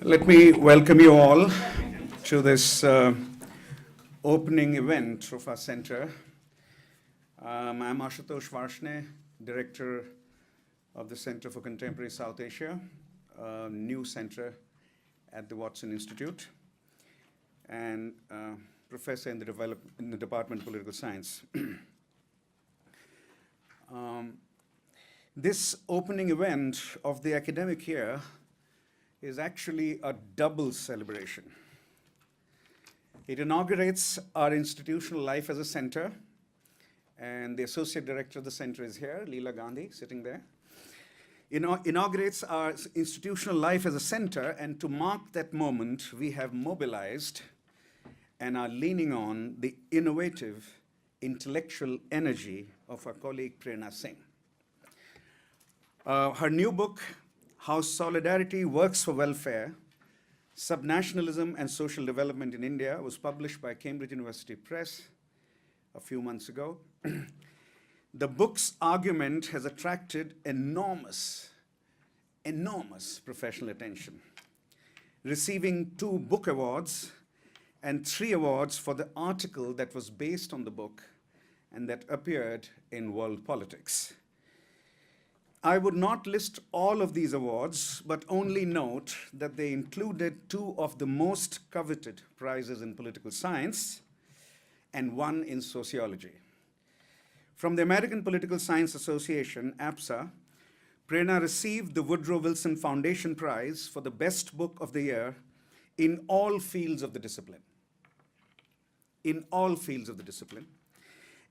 Let me welcome you all to this opening event of our center. I'm Ashutosh Varshney, Director of the Center for Contemporary South Asia, a new center at the Watson Institute, and professor in the Department of Political Science. This opening event of the academic year is actually a double celebration. It inaugurates our institutional life as a center, and the associate director of the center is here, Leela Gandhi, sitting there. Inaugurates our institutional life as a center, and to mark that moment, we have mobilized and are leaning on the innovative intellectual energy of our colleague Prerna Singh. Her new book, How Solidarity Works for Welfare, Subnationalism and Social Development in India, was published by Cambridge University Press a few months ago. The book's argument has attracted enormous professional attention, receiving 2 book awards and 3 awards for the article that was based on the book and that appeared in World Politics. I would not list all of these awards, but only note that they included 2 of the most coveted prizes in political science and 1 in sociology. From the American Political Science Association, APSA, Prerna received the Woodrow Wilson Foundation Prize for the best book of the year in all fields of the discipline. In all fields of the discipline.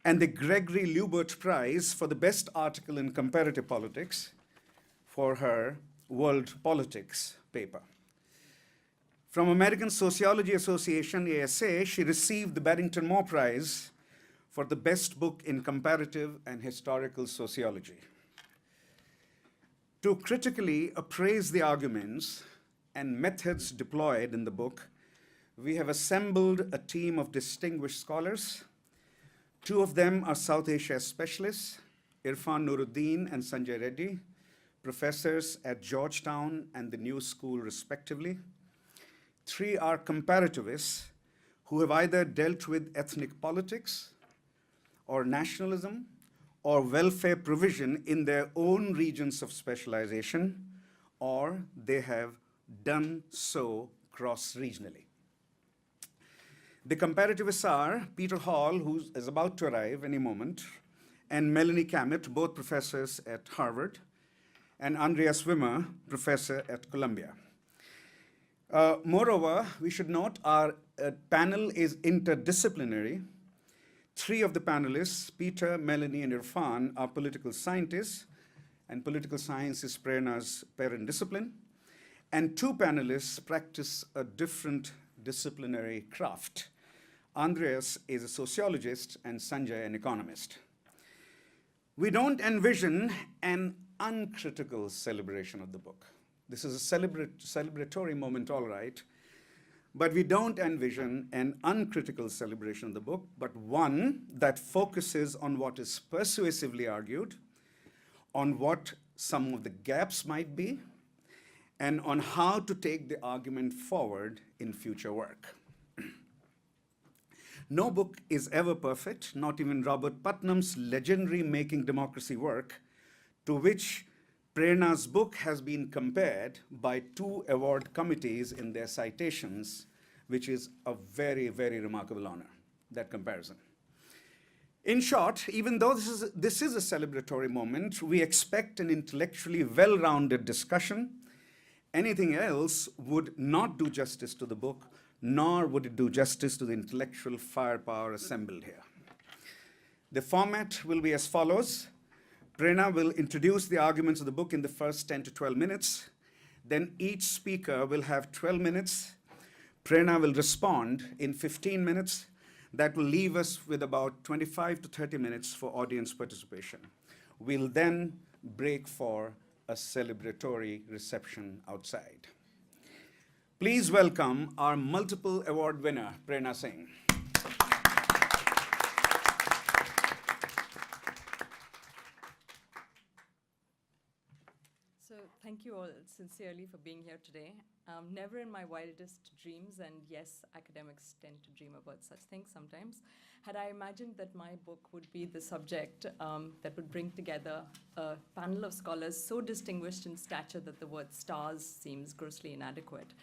And the Gregory Lubert Prize for the best article in comparative politics for her World Politics paper. From American Sociology Association, ASA, she received the Barrington Moore Prize for the best book in comparative and historical sociology. To critically appraise the arguments and methods deployed in the book, we have assembled a team of distinguished scholars. 2 of them are South Asia specialists, Irfan Nuruddin and Sanjay Reddy, professors at Georgetown and the New School, respectively. 3 are comparativists who have either dealt with ethnic politics or nationalism or welfare provision in their own regions of specialization, or they have done so cross-regionally. The comparativists are Peter Hall, who is about to arrive any moment, and Melanie Cammett, both professors at Harvard, and Andreas Wimmer, professor at Columbia. Moreover, we should note our panel is interdisciplinary. 3 of the panelists, Peter, Melanie, and Irfan, are political scientists, and political science is Prerna's parent discipline. And 2 panelists practice a different disciplinary craft. Andreas is a sociologist and Sanjay an economist. We don't envision an uncritical celebration of the book. This is a celebratory moment, all right, but we don't envision an uncritical celebration of the book, but one that focuses on what is persuasively argued, on what some of the gaps might be, and on how to take the argument forward in future work. No book is ever perfect, not even Robert Putnam's legendary Making Democracy work, to which Prerna's book has been compared by 2 award committees in their citations, which is a very, very remarkable honor, that comparison. In short, even though this is a celebratory moment, we expect an intellectually well-rounded discussion. Anything else would not do justice to the book, nor would it do justice to the intellectual firepower assembled here. The format will be as follows. Prerna will introduce the arguments of the book in the first 10 to 12 minutes. Then each speaker will have 12 minutes. Prerna will respond in 15 minutes. That will leave us with about 25 to 30 minutes for audience participation. We'll then break for a celebratory reception outside. Please welcome our multiple award winner, Prerna Singh. So thank you all sincerely for being here today. Never in my wildest dreams, and yes, academics tend to dream about such things sometimes, had I imagined that my book would be the subject that would bring together a panel of scholars so distinguished in stature that the word stars seems grossly inadequate.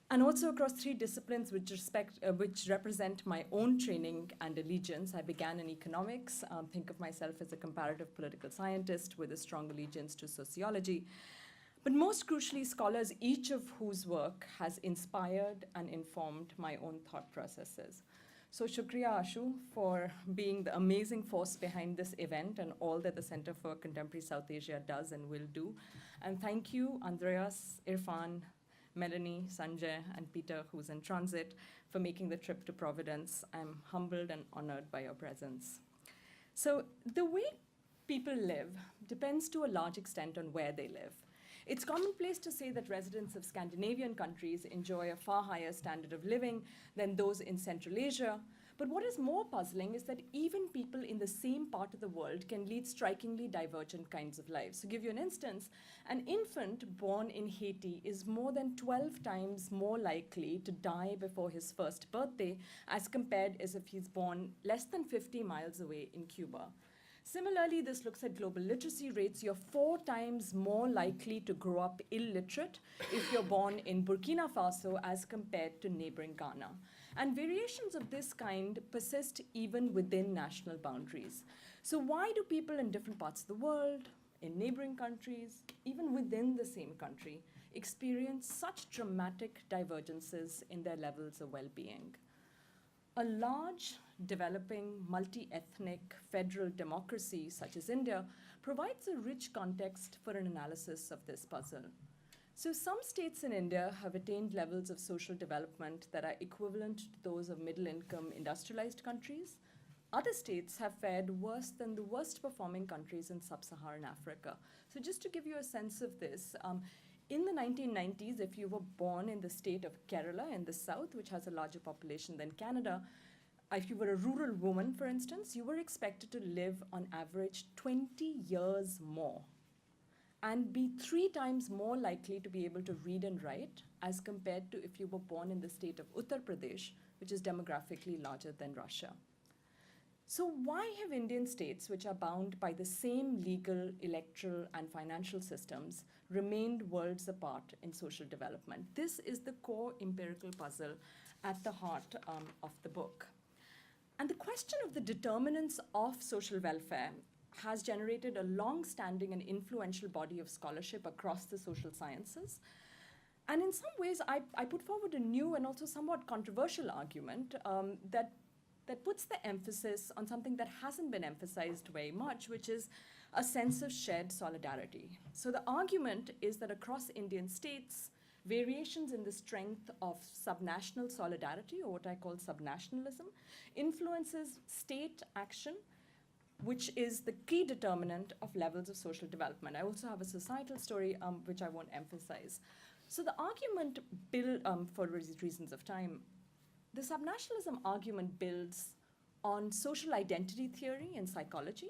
And also across three disciplines which represent my own training and allegiance. I began in economics, think of myself as a comparative political scientist with a strong allegiance to sociology. But most crucially, scholars, each of whose work has inspired and informed my own thought processes. So shukriya, Ashu, for being the amazing force behind this event and all that the Center for Contemporary South Asia does and will do. And thank you, Andreas, Irfan, Melanie, Sanjay, and Peter, who's in transit, for making the trip to Providence. I'm humbled and honored by your presence. So the way people live depends to a large extent on where they live. It's commonplace to say that residents of Scandinavian countries enjoy a far higher standard of living than those in Central Asia. But what is more puzzling is that even people in the same part of the world can lead strikingly divergent kinds of lives. To give you an instance, an infant born in Haiti is more than 12 times more likely to die before his first birthday as compared as if he's born less than 50 miles away in Cuba. Similarly, this looks at global literacy rates. You're 4 times more likely to grow up illiterate if you're born in Burkina Faso as compared to neighboring Ghana. And variations of this kind persist even within national boundaries. So why do people in different parts of the world, in neighboring countries, even within the same country, experience such dramatic divergences in their levels of well-being? A large, developing, multi-ethnic federal democracy such as India provides a rich context for an analysis of this puzzle. So some states in India have attained levels of social development that are equivalent to those of middle-income industrialized countries. Other states have fared worse than the worst-performing countries in sub-Saharan Africa. So just to give you a sense of this, in the 1990s, if you were born in the state of Kerala in the south, which has a larger population than Canada, if you were a rural woman, for instance, you were expected to live on average 20 years more and be 3 times more likely to be able to read and write as compared to if you were born in the state of Uttar Pradesh, which is demographically larger than Russia. So why have Indian states, which are bound by the same legal, electoral, and financial systems, remained worlds apart in social development? This is the core empirical puzzle at the heart of the book. And the question of the determinants of social welfare has generated a long-standing and influential body of scholarship across the social sciences. And in some ways, I put forward a new and also somewhat controversial argument that puts the emphasis on something that hasn't been emphasized very much, which is a sense of shared solidarity. So the argument is that across Indian states, variations in the strength of subnational solidarity, or what I call subnationalism, influences state action, which is the key determinant of levels of social development. I also have a societal story, which I won't emphasize. So the argument, for reasons of time, the subnationalism argument builds on social identity theory in psychology,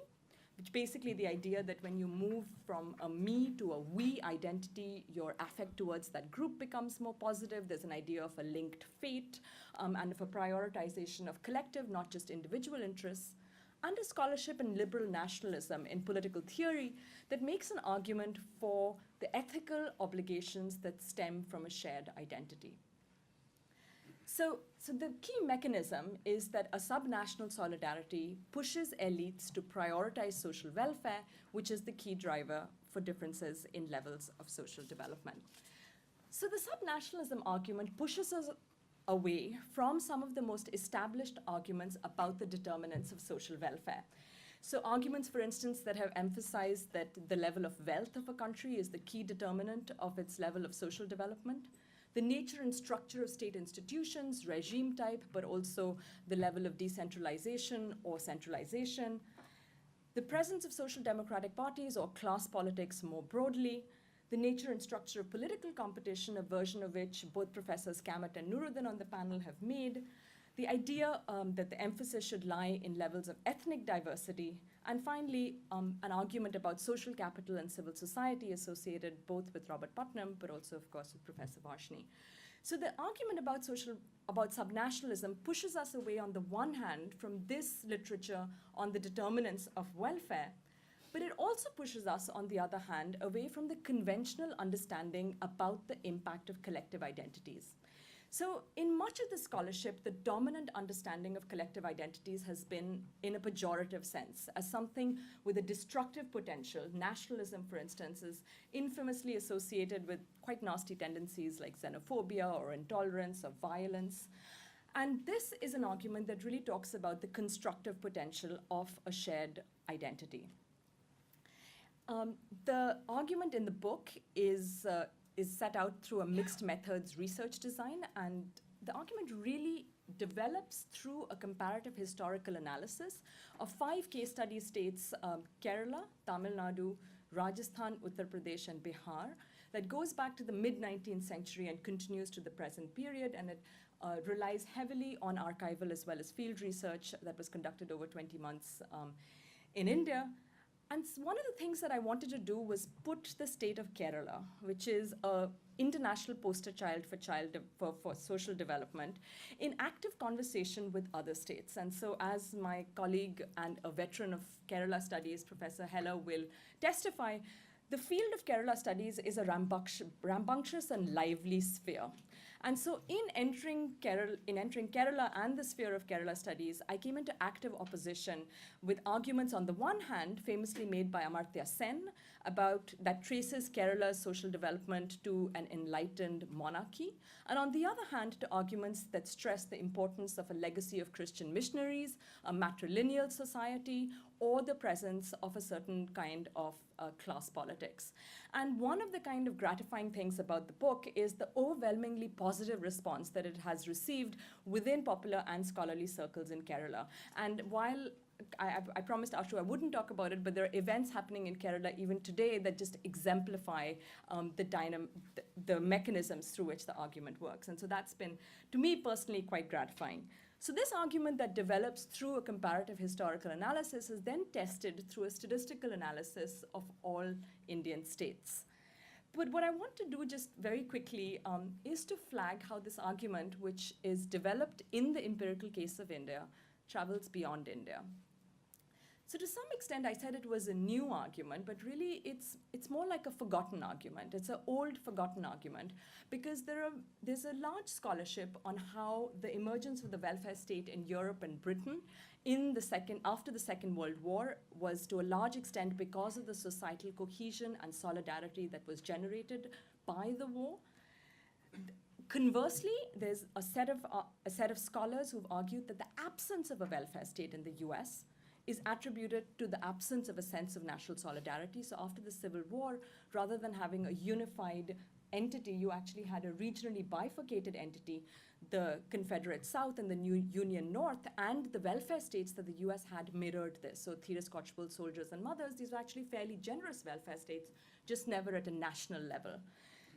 which basically the idea that when you move from a me to a we identity, your affect towards that group becomes more positive. There's an idea of a linked fate and of a prioritization of collective, not just individual interests, and a scholarship in liberal nationalism in political theory that makes an argument for the ethical obligations that stem from a shared identity. So the key mechanism is that a subnational solidarity pushes elites to prioritize social welfare, which is the key driver for differences in levels of social development. So the subnationalism argument pushes us away from some of the most established arguments about the determinants of social welfare. So arguments, for instance, that have emphasized that the level of wealth of a country is the key determinant of its level of social development, the nature and structure of state institutions, regime type, but also the level of decentralization or centralization, the presence of social democratic parties or class politics more broadly, the nature and structure of political competition, a version of which both Professors Kamat and Nuruddin on the panel have made, The idea that the emphasis should lie in levels of ethnic diversity, and finally, an argument about social capital and civil society associated both with Robert Putnam, but also, of course, with Professor Varshni. So the argument about subnationalism pushes us away, on the one hand, from this literature on the determinants of welfare, but it also pushes us, on the other hand, away from the conventional understanding about the impact of collective identities. So in much of the scholarship, the dominant understanding of collective identities has been in a pejorative sense, as something with a destructive potential. Nationalism, for instance, is infamously associated with quite nasty tendencies like xenophobia or intolerance or violence. And this is an argument that really talks about the constructive potential of a shared identity. The argument in the book is set out through a mixed methods research design, and the argument really develops through a comparative historical analysis of 5 case study states, Kerala, Tamil Nadu, Rajasthan, Uttar Pradesh, and Bihar, that goes back to the mid-19th century and continues to the present period, and it relies heavily on archival as well as field research that was conducted over 20 months in India. And one of the things that I wanted to do was put the state of Kerala, which is an international poster child for social development, in active conversation with other states. And so as my colleague and a veteran of Kerala studies, Professor Heller, will testify, the field of Kerala studies is a rambunctious and lively sphere. And so in entering Kerala and the sphere of Kerala studies, I came into active opposition with arguments on the one hand, famously made by Amartya Sen, that traces Kerala's social development to an enlightened monarchy, and on the other hand, to arguments that stress the importance of a legacy of Christian missionaries, a matrilineal society, or the presence of a certain kind of class politics. And one of the kind of gratifying things about the book is the overwhelmingly positive response that it has received within popular and scholarly circles in Kerala. And while I promised Ashu I wouldn't talk about it, but there are events happening in Kerala even today that just exemplify the mechanisms through which the argument works. And so that's been, to me personally, quite gratifying. So this argument that develops through a comparative historical analysis is then tested through a statistical analysis of all Indian states. But what I want to do just very quickly is to flag how this argument, which is developed in the empirical case of India, travels beyond India. So to some extent, I said it was a new argument, but really it's more like a forgotten argument. It's an old forgotten argument, because there's a large scholarship on how the emergence of the welfare state in Europe and Britain after the Second World War was to a large extent because of the societal cohesion and solidarity that was generated by the war. Conversely, there's a set of scholars who've argued that the absence of a welfare state in the US is attributed to the absence of a sense of national solidarity. So after the Civil War, rather than having a unified entity, you actually had a regionally bifurcated entity, the Confederate South and the New Union North, and the welfare states that the US had mirrored this. So Theodore Scotchbull, Soldiers and Mothers, these were actually fairly generous welfare states, just never at a national level.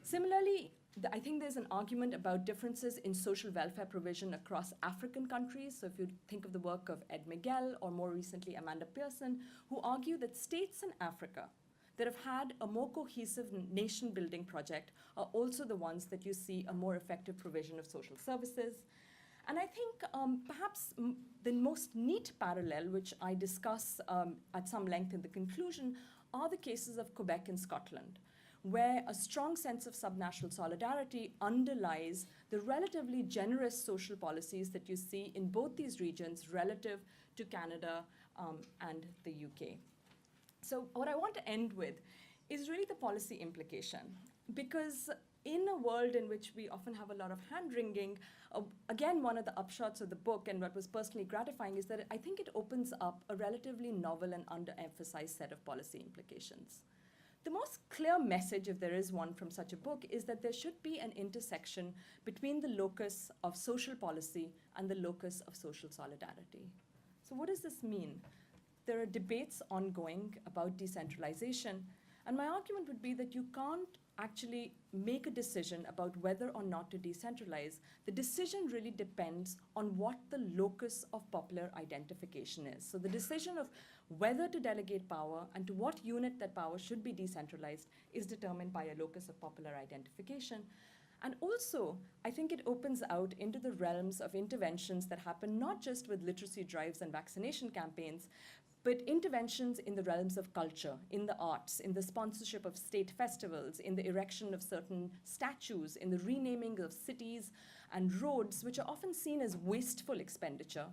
Similarly, I think there's an argument about differences in social welfare provision across African countries. So if you think of the work of Ed Miguel, or more recently Amanda Pearson, who argue that states in Africa that have had a more cohesive nation-building project are also the ones that you see a more effective provision of social services. And I think perhaps the most neat parallel, which I discuss at some length in the conclusion, are the cases of Quebec and Scotland, where a strong sense of subnational solidarity underlies the relatively generous social policies that you see in both these regions relative to Canada and the UK. So what I want to end with is really the policy implication, because in a world in which we often have a lot of hand-wringing, again, one of the upshots of the book and what was personally gratifying is that I think it opens up a relatively novel and underemphasized set of policy implications. The most clear message, if there is one from such a book, is that there should be an intersection between the locus of social policy and the locus of social solidarity. So what does this mean? There are debates ongoing about decentralization, and my argument would be that you can't actually make a decision about whether or not to decentralize, the decision really depends on what the locus of popular identification is. So the decision of whether to delegate power and to what unit that power should be decentralized is determined by a locus of popular identification. And also, I think it opens out into the realms of interventions that happen not just with literacy drives and vaccination campaigns, but interventions in the realms of culture, in the arts, in the sponsorship of state festivals, in the erection of certain statues, in the renaming of cities and roads, which are often seen as wasteful expenditure.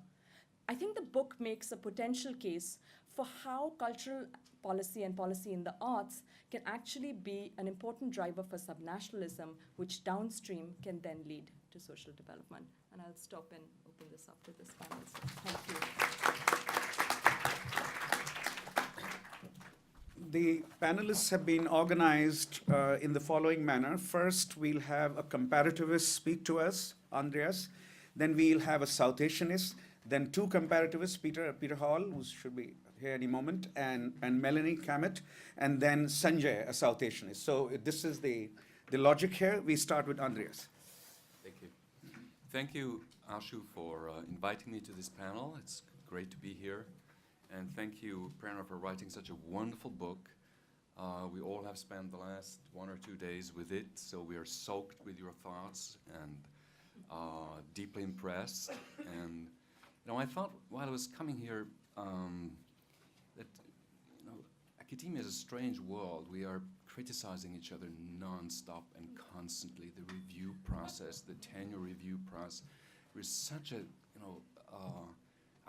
I think the book makes a potential case for how cultural policy and policy in the arts can actually be an important driver for subnationalism, which downstream can then lead to social development. And I'll stop and open this up to this panel. So thank you. The panelists have been organized in the following manner. First, we'll have a comparativist speak to us, Andreas. Then we'll have a South Asianist. Then two comparativists, Peter Hall, who should be here any moment, and Melanie Kamet, and then Sanjay, a South Asianist. So this is the logic here. We start with Andreas. Thank you. Thank you, Ashu, for inviting me to this panel. It's great to be here. And thank you, Prerna, for writing such a wonderful book. We all have spent the last 1 or 2 days with it, so we are soaked with your thoughts and deeply impressed. And I thought while I was coming here that academia is a strange world. We are criticizing each other non-stop and constantly. The review process, the tenure review process, we're such a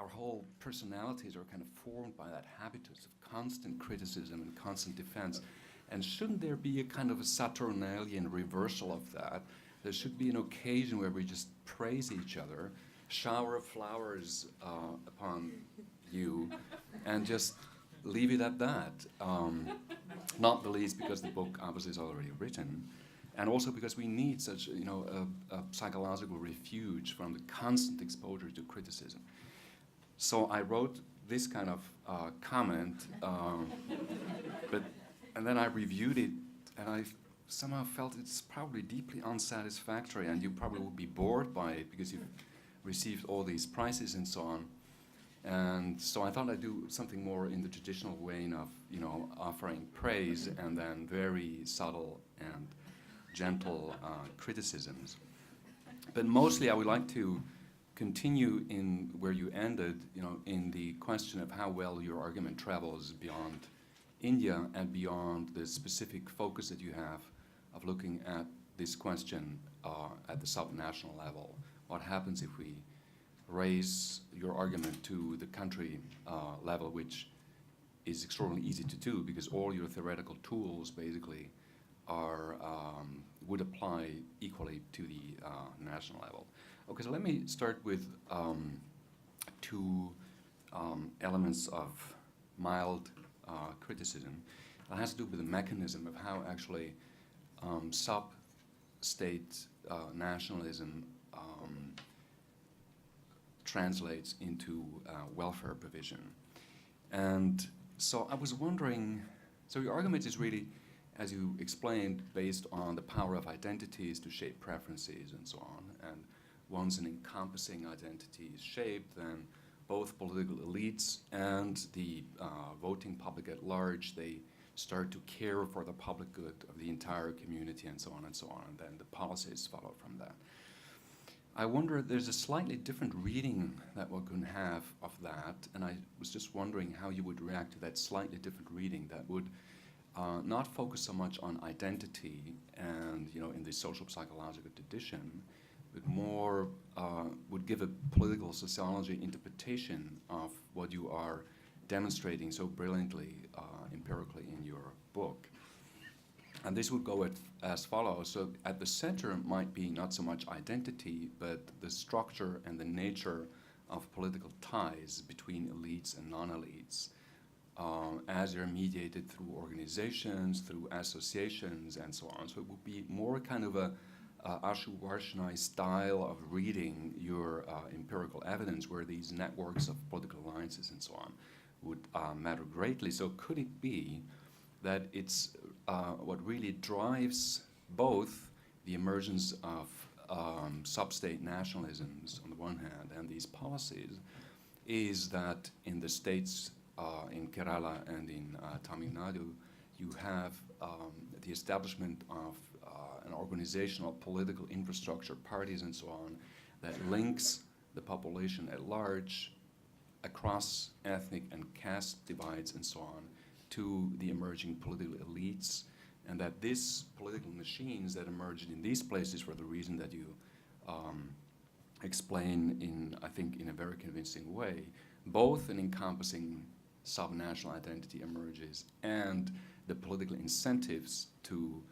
our whole personalities are kind of formed by that habitus of constant criticism and constant defense. And shouldn't there be a kind of a Saturnalian reversal of that? There should be an occasion where we just praise each other, shower of flowers upon you, and just leave it at that. Not the least because the book obviously is already written, and also because we need such a psychological refuge from the constant exposure to criticism. So I wrote this kind of comment, and then I reviewed it, and I somehow felt it's probably deeply unsatisfactory, and you probably will be bored by it because you've received all these prizes and so on. And so I thought I'd do something more in the traditional vein of, offering praise and then very subtle and gentle criticisms. But mostly I would like to continue in where you ended, in the question of how well your argument travels beyond India and beyond the specific focus that you have of looking at this question at the subnational level. What happens if we raise your argument to the country level, which is extraordinarily easy to do because all your theoretical tools basically are would apply equally to the national level. Okay, so let me start with two elements of mild criticism. It has to do with the mechanism of how actually sub-state nationalism translates into welfare provision. And so I was wondering, so your argument is really, as you explained, based on the power of identities to shape preferences and so on. And once an encompassing identity is shaped, then both political elites and the voting public at large, they start to care for the public good of the entire community and so on and so on. And then the policies follow from that. I wonder, there's a slightly different reading that one can have of that, and I was just wondering how you would react to that slightly different reading that would not focus so much on identity and, in the social psychological tradition, but more would give a political sociology interpretation of what you are demonstrating so brilliantly empirically in your book. And this would go as follows. So at the center might be not so much identity, but the structure and the nature of political ties between elites and non-elites, as they're mediated through organizations, through associations, and so on. So it would be more kind of a Ashu Varshnai style of reading your empirical evidence, where these networks of political alliances and so on would matter greatly. So could it be that it's what really drives both the emergence of sub-state nationalisms on the one hand and these policies is that in the states, in Kerala and in Tamil Nadu, you have the establishment of an organizational political infrastructure, parties and so on, that links the population at large across ethnic and caste divides and so on to the emerging political elites, and that these political machines that emerged in these places for the reason that you explain in, I think, in a very convincing way, both an encompassing sub-national identity emerges and the political incentives to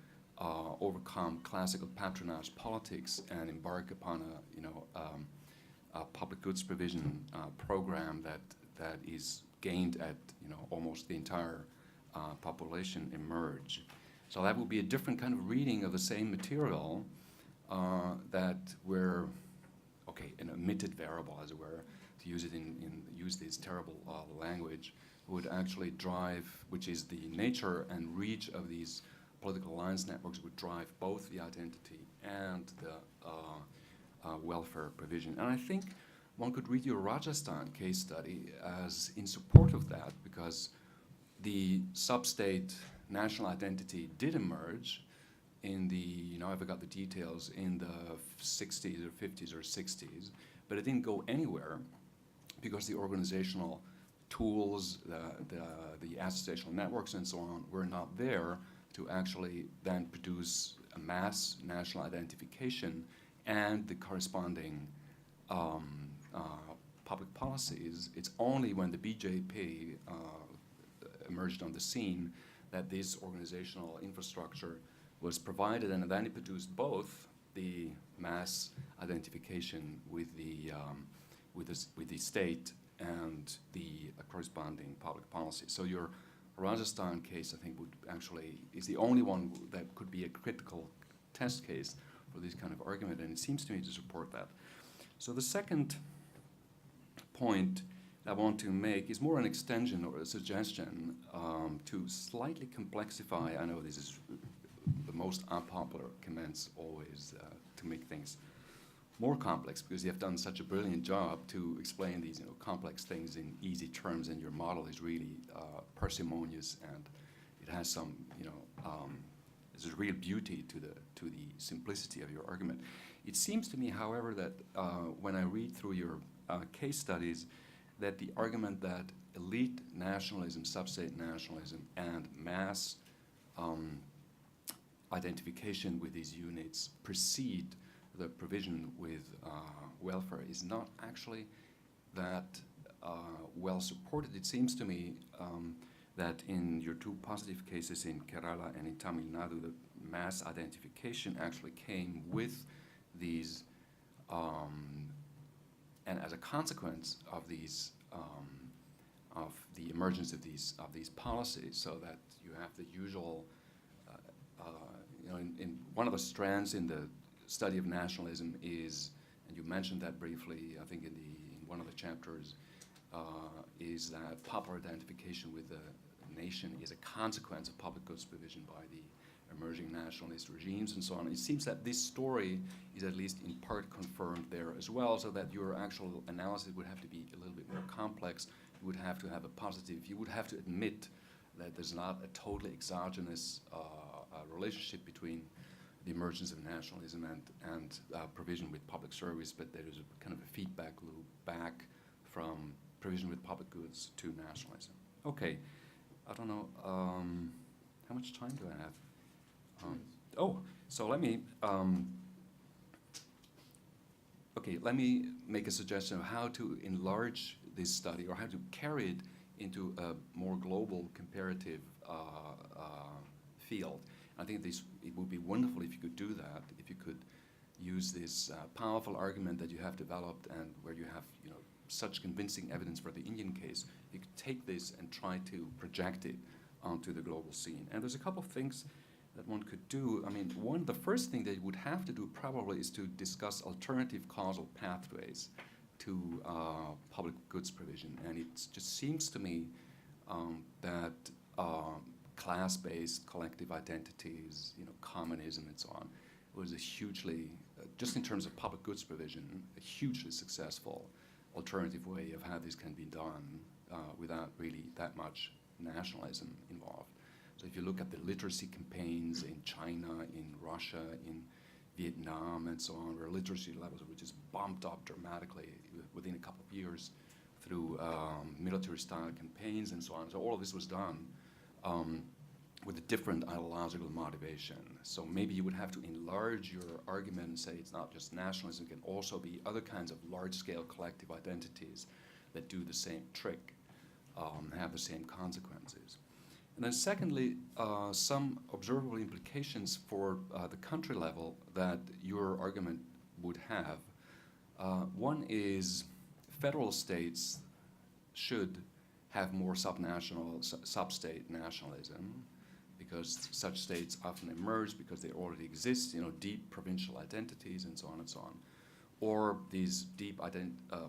overcome classical patronage politics and embark upon a public goods provision program that is gained at almost the entire population emerge. So that would be a different kind of reading of the same material that were, okay, an omitted variable, as it were, to use it use this terrible language, would actually drive, which is the nature and reach of these political alliance networks, would drive both the identity and the welfare provision. And I think one could read your Rajasthan case study as in support of that, because the sub-state national identity did emerge in the, I forgot the details, in the 60s or 50s or 60s, but it didn't go anywhere because the organizational tools, the associational networks and so on were not there to actually then produce a mass national identification and the corresponding public policies. It's only when the BJP emerged on the scene that this organizational infrastructure was provided, and then it produced both the mass identification with the state and the corresponding public policy. So your Rajasthan case, I think, is the only one that could be a critical test case for this kind of argument, and it seems to me to support that. So the second point I want to make is more an extension or a suggestion to slightly complexify. I know this is the most unpopular comments always, to make things more complex, because you have done such a brilliant job to explain these complex things in easy terms, and your model is really parsimonious, and it has some there's a real beauty to the simplicity of your argument. It seems to me, however, that when I read through your case studies, that the argument that elite nationalism, sub-state nationalism, and mass identification with these units precede the provision with welfare is not actually that well supported. It seems to me that in your two positive cases in Kerala and in Tamil Nadu, the mass identification actually came with these, and as a consequence of these, of the emergence of these policies, so that you have the usual, in one of the strands in the study of nationalism is, and you mentioned that briefly, I think in one of the chapters, is that popular identification with the nation is a consequence of public goods provision by the emerging nationalist regimes and so on. It seems that this story is at least in part confirmed there as well, so that your actual analysis would have to be a little bit more complex. You would have to have a positive, you would have to admit that there's not a totally exogenous relationship between the emergence of nationalism and provision with public service, but there is a kind of a feedback loop back from provision with public goods to nationalism. Okay, I don't know, how much time do I have? So let me, let me make a suggestion of how to enlarge this study, or how to carry it into a more global comparative field. I think it would be wonderful if you could do that, if you could use this powerful argument that you have developed, and where you have such convincing evidence for the Indian case. You could take this and try to project it onto the global scene. And there's a couple of things that one could do. I mean, the first thing that you would have to do probably is to discuss alternative causal pathways to public goods provision. And it just seems to me that class-based collective identities, communism and so on. It was a hugely, just in terms of public goods provision, a hugely successful alternative way of how this can be done without really that much nationalism involved. So if you look at the literacy campaigns in China, in Russia, in Vietnam, and so on, where literacy levels were just bumped up dramatically within a couple of years through military-style campaigns and so on. So all of this was done with a different ideological motivation. So maybe you would have to enlarge your argument and say it's not just nationalism, it can also be other kinds of large-scale collective identities that do the same trick, have the same consequences. And then secondly, some observable implications for the country level that your argument would have. One is federal states should have more sub-state nationalism, because such states often emerge because they already exist, deep provincial identities and so on and so on. Or these deep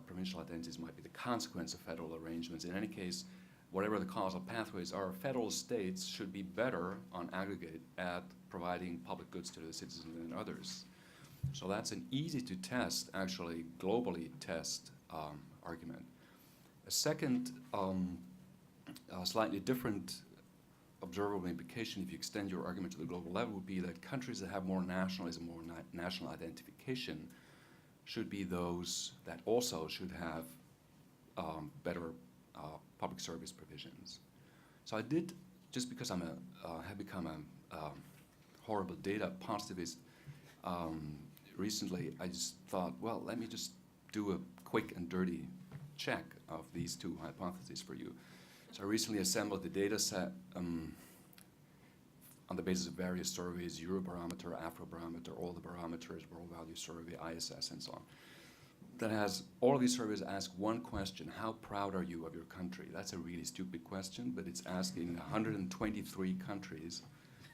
provincial identities might be the consequence of federal arrangements. In any case, whatever the causal pathways are, federal states should be better on aggregate at providing public goods to the citizens than others. So that's an easy to test, actually globally test argument. A second, slightly different observable implication, if you extend your argument to the global level, would be that countries that have more nationalism, more national identification, should be those that also should have better public service provisions. So I did, just because I'm have become a horrible data positivist recently, I just thought, well, let me just do a quick and dirty check of these two hypotheses for you. So I recently assembled the data set on the basis of various surveys, Eurobarometer, Afrobarometer, all the barometers, World Value Survey, ISS, and so on. That has, all of these surveys ask one question: how proud are you of your country? That's a really stupid question, but it's asking 123 countries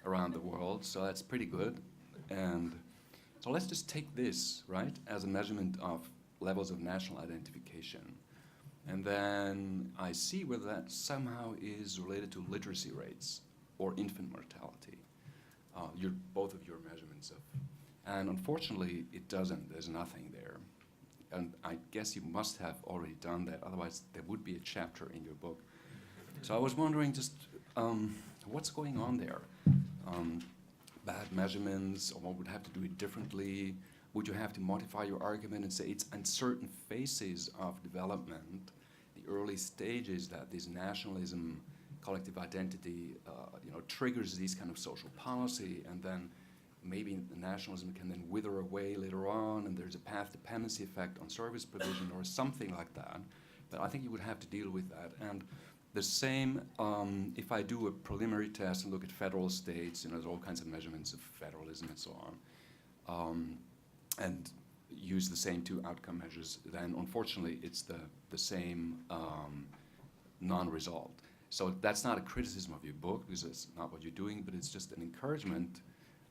around the world, so that's pretty good. And so let's just take this, right, as a measurement of levels of national identification. And then I see whether that somehow is related to literacy rates or infant mortality. Both of your measurements of, and unfortunately it doesn't, there's nothing there. And I guess you must have already done that, otherwise there would be a chapter in your book. So I was wondering just what's going on there? Bad measurements, or one would have to do it differently? Would you have to modify your argument and say it's in certain phases of development, the early stages, that this nationalism, collective identity, triggers these kind of social policy, and then maybe the nationalism can then wither away later on, and there's a path dependency effect on service provision or something like that. But I think you would have to deal with that. And the same, if I do a preliminary test and look at federal states, there's all kinds of measurements of federalism and so on, and use the same two outcome measures, then unfortunately it's the same non-result. So that's not a criticism of your book, because it's not what you're doing, but it's just an encouragement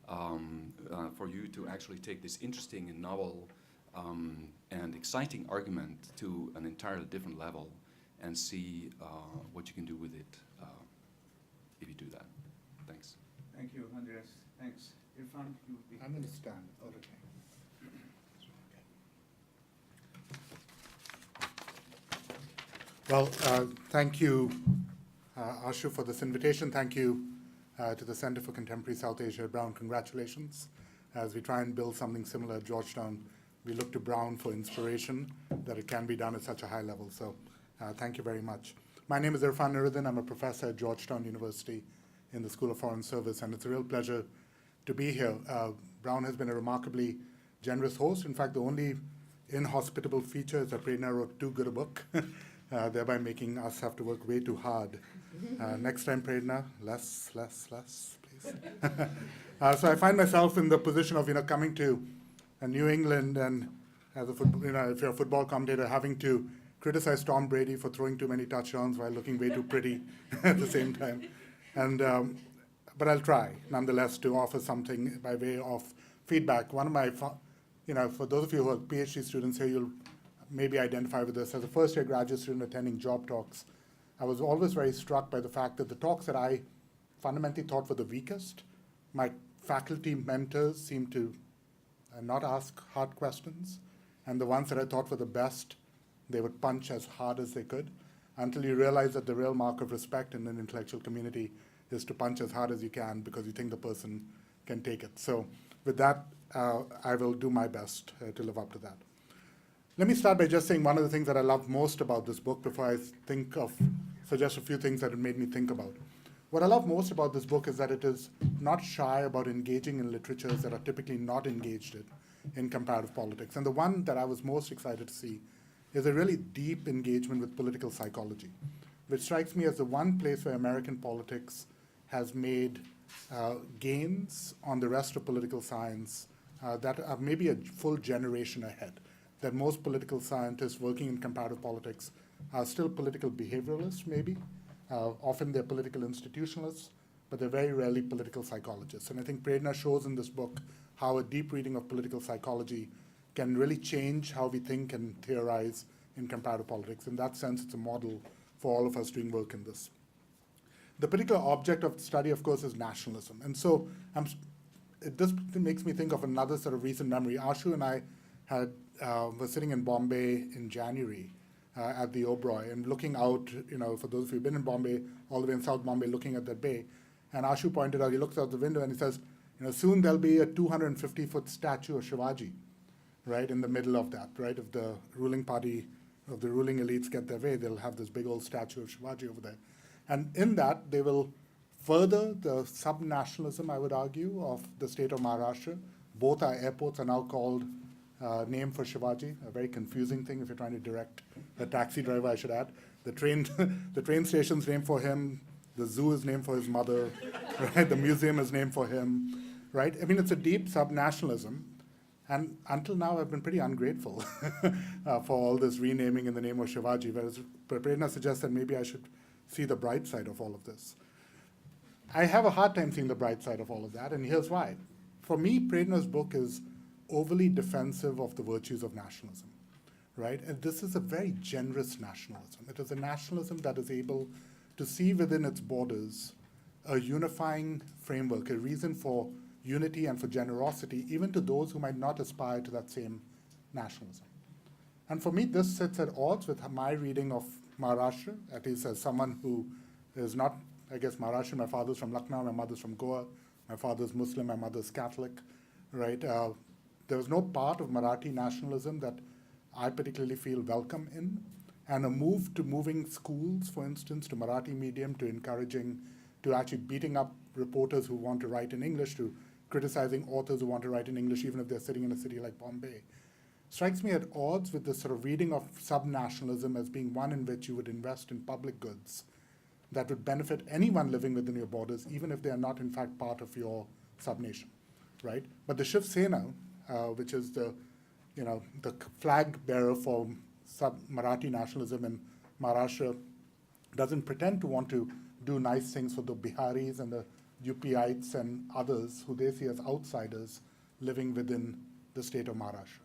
for you to actually take this interesting and novel and exciting argument to an entirely different level and see what you can do with it if you do that. Thanks. Thank you, Andreas. Thanks. Irfan, you would be... I'm going to stand. Okay. Well, thank you, Ashu, for this invitation. Thank you to the Center for Contemporary South Asia at Brown. Congratulations. As we try and build something similar at Georgetown, we look to Brown for inspiration that it can be done at such a high level. So thank you very much. My name is Irfan Nuruddin. I'm a professor at Georgetown University in the School of Foreign Service, and it's a real pleasure to be here. Brown has been a remarkably generous host. In fact, the only inhospitable feature is that Prerna wrote too good a book, thereby making us have to work way too hard. Next time, Prerna, less, please. So I find myself in the position of, coming to New England, and as a if you're a football commentator, having to criticize Tom Brady for throwing too many touchdowns while looking way too pretty at the same time. And but I'll try, nonetheless, to offer something by way of feedback. One of my, for those of you who are PhD students here, you'll maybe identify with this. As a first-year graduate student attending job talks, I was always very struck by the fact that the talks that I fundamentally thought were the weakest. My faculty mentors seemed to not ask hard questions, and the ones that I thought were the best, they would punch as hard as they could, until you realize that the real mark of respect in an intellectual community is to punch as hard as you can because you think the person can take it. So with that, I will do my best to live up to that. Let me start by just saying one of the things that I love most about this book before I suggest a few things that it made me think about. What I love most about this book is that it is not shy about engaging in literatures that are typically not engaged in comparative politics. And the one that I was most excited to see is a really deep engagement with political psychology, which strikes me as the one place where American politics has made gains on the rest of political science that are maybe a full generation ahead. That most political scientists working in comparative politics are still political behavioralists, maybe. Often they're political institutionalists, but they're very rarely political psychologists. And I think Prerna shows in this book how a deep reading of political psychology can really change how we think and theorize in comparative politics. In that sense, it's a model for all of us doing work in this. The particular object of the study, of course, is nationalism. And so this makes me think of another sort of recent memory. Ashu and I were sitting in Bombay in January at the Oberoi and looking out, for those of you who've been in Bombay, all the way in South Bombay, looking at that bay. And Ashu pointed out, he looks out the window and he says, soon there'll be a 250-foot statue of Shivaji, right, in the middle of that, right? If the ruling party, if the ruling elites get their way, they'll have this big old statue of Shivaji over there. And in that, they will further the sub-nationalism, I would argue, of the state of Maharashtra. Both our airports are now called named for Shivaji, a very confusing thing if you're trying to direct a taxi driver, I should add. The train station's named for him, the zoo is named for his mother, right? The museum is named for him, right? I mean, it's a deep sub-nationalism. And until now, I've been pretty ungrateful for all this renaming in the name of Shivaji, whereas Prerna suggests that maybe I should see the bright side of all of this. I have a hard time seeing the bright side of all of that, and here's why. For me, Prerna's book is overly defensive of the virtues of nationalism, right? And this is a very generous nationalism. It is a nationalism that is able to see within its borders a unifying framework, a reason for unity and for generosity, even to those who might not aspire to that same nationalism. And for me, this sits at odds with my reading of Maharashtra, at least as someone who is not, I guess, Maharashtrian. My father's from Lucknow, my mother's from Goa, my father's Muslim, my mother's Catholic, right? There was no part of Marathi nationalism that I particularly feel welcome in. And a move to moving schools, for instance, to Marathi medium, to actually beating up reporters who want to write in English, to criticizing authors who want to write in English, even if they're sitting in a city like Bombay, strikes me at odds with this sort of reading of sub-nationalism as being one in which you would invest in public goods that would benefit anyone living within your borders, even if they are not, in fact, part of your sub-nation, right? But the Shiv Sena, which is the flag bearer for Marathi nationalism in Maharashtra, doesn't pretend to want to do nice things for the Biharis and the UPites and others who they see as outsiders living within the state of Maharashtra.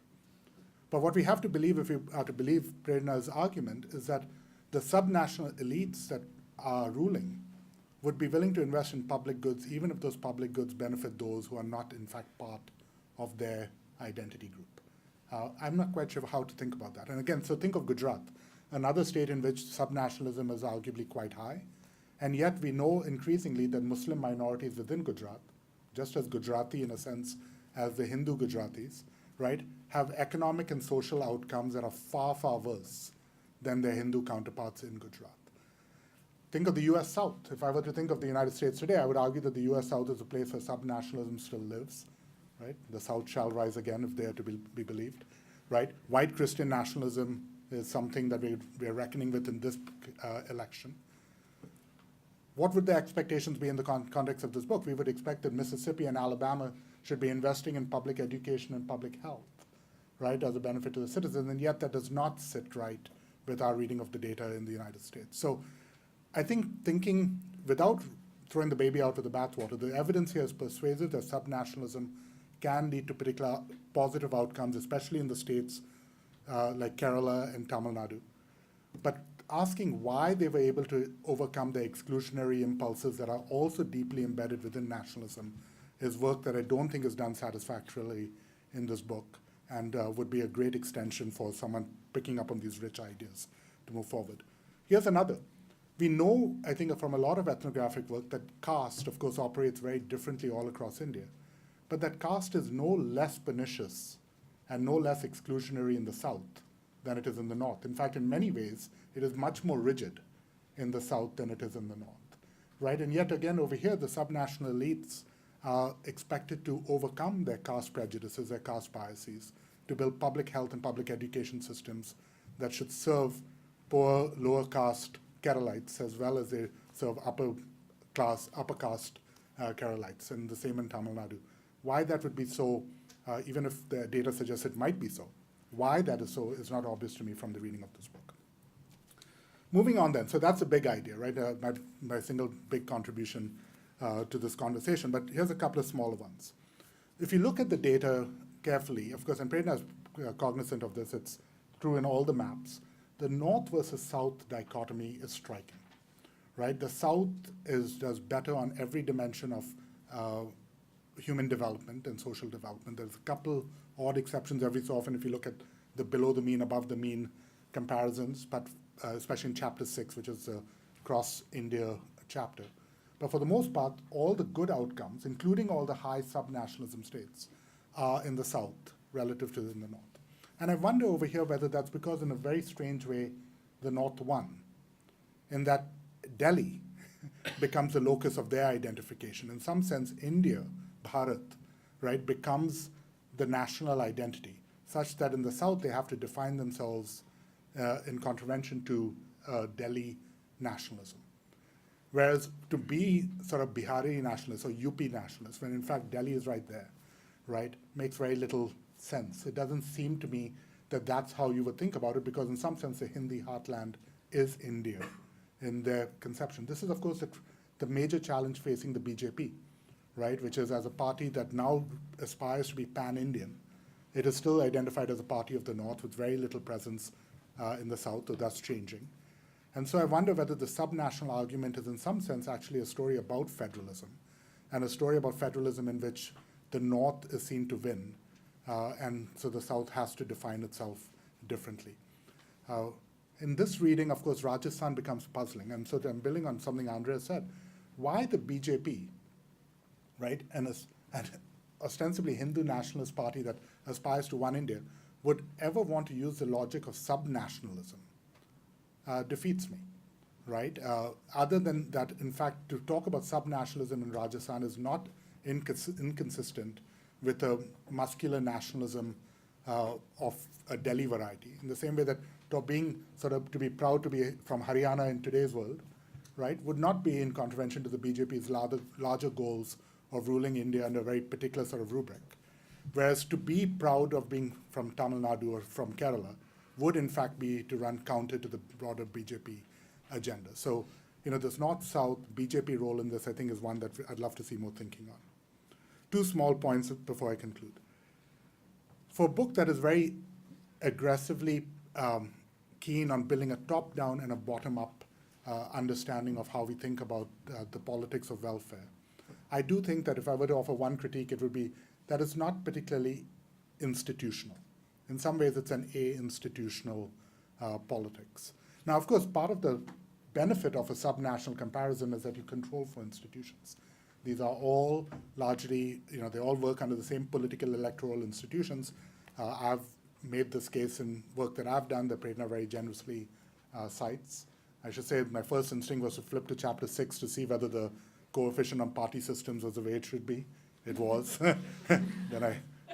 But what we have to believe, if we are to believe Prerna's argument, is that the subnational elites that are ruling would be willing to invest in public goods, even if those public goods benefit those who are not, in fact, part of their identity group. I'm not quite sure how to think about that. And again, so think of Gujarat, another state in which subnationalism is arguably quite high. And yet we know increasingly that Muslim minorities within Gujarat, just as Gujarati in a sense as the Hindu Gujaratis, right, have economic and social outcomes that are far, far worse than their Hindu counterparts in Gujarat. Think of the US South. If I were to think of the United States today, I would argue that the US South is a place where subnationalism still lives, right? The South shall rise again if they are to be believed, right? White Christian nationalism is something that we are reckoning with in this election. What would the expectations be in the context of this book? We would expect that Mississippi and Alabama should be investing in public education and public health, right, as a benefit to the citizens, and yet that does not sit right with our reading of the data in the United States. So I think thinking, without throwing the baby out with the bathwater, the evidence here is persuasive that subnationalism can lead to particular positive outcomes, especially in the states like Kerala and Tamil Nadu. But asking why they were able to overcome the exclusionary impulses that are also deeply embedded within nationalism is work that I don't think is done satisfactorily in this book, and would be a great extension for someone picking up on these rich ideas to move forward. Here's another. We know, I think, from a lot of ethnographic work that caste, of course, operates very differently all across India, but that caste is no less pernicious and no less exclusionary in the South than it is in the North. In fact, in many ways, it is much more rigid in the South than it is in the North, right? And yet again, over here, the subnational elites are expected to overcome their caste prejudices, their caste biases, to build public health and public education systems that should serve poor, lower caste Keralites as well as they serve upper caste Keralites, and the same in Tamil Nadu. Why that would be so, even if the data suggests it might be so, why that is so is not obvious to me from the reading of this book. Moving on then, so that's a big idea, right? My single big contribution to this conversation, but here's a couple of smaller ones. If you look at the data carefully, of course, and Prerna is cognizant of this, it's true in all the maps, the North versus South dichotomy is striking, right? The South does better on every dimension of human development and social development. There's a couple odd exceptions every so often if you look at the below the mean, above the mean comparisons, but especially in chapter 6, which is the cross-India chapter. But for the most part, all the good outcomes, including all the high sub-nationalism states, are in the South relative to in the North. And I wonder over here whether that's because in a very strange way, the North won, in that Delhi becomes the locus of their identification. In some sense, India, Bharat, right, becomes the national identity, such that in the South they have to define themselves in contravention to Delhi nationalism. Whereas to be sort of Bihari nationalist or UP nationalist, when in fact Delhi is right there, right, makes very little sense. It doesn't seem to me that that's how you would think about it, because in some sense the Hindi heartland is India in their conception. This is, of course, the major challenge facing the BJP, right, which is as a party that now aspires to be pan-Indian, it is still identified as a party of the North with very little presence in the South, so that's changing. And so I wonder whether the subnational argument is in some sense actually a story about federalism, and a story about federalism in which the North is seen to win, and so the South has to define itself differently. In this reading, of course, Rajasthan becomes puzzling, and so I'm building on something Andrea said. Why the BJP, right, and an ostensibly Hindu nationalist party that aspires to one India, would ever want to use the logic of subnationalism defeats me, right? Other than that, in fact, to talk about subnationalism in Rajasthan is not inconsistent with a muscular nationalism of a Delhi variety. In the same way that to be proud to be from Haryana in today's world, right, would not be in contravention to the BJP's larger goals of ruling India under a very particular sort of rubric. Whereas to be proud of being from Tamil Nadu or from Kerala would in fact be to run counter to the broader BJP agenda. So, this North-South BJP role in this, I think, is one that I'd love to see more thinking on. Two small points before I conclude. For a book that is very aggressively keen on building a top-down and a bottom-up understanding of how we think about the politics of welfare, I do think that if I were to offer one critique, it would be that it's not particularly institutional. In some ways, it's an institutional politics. Now, of course, part of the benefit of a subnational comparison is that you control for institutions. These are all largely, they all work under the same political electoral institutions. I've made this case in work that I've done that Prerna very generously cites. I should say my first instinct was to flip to chapter 6 to see whether the coefficient on party systems was the way it should be. It was.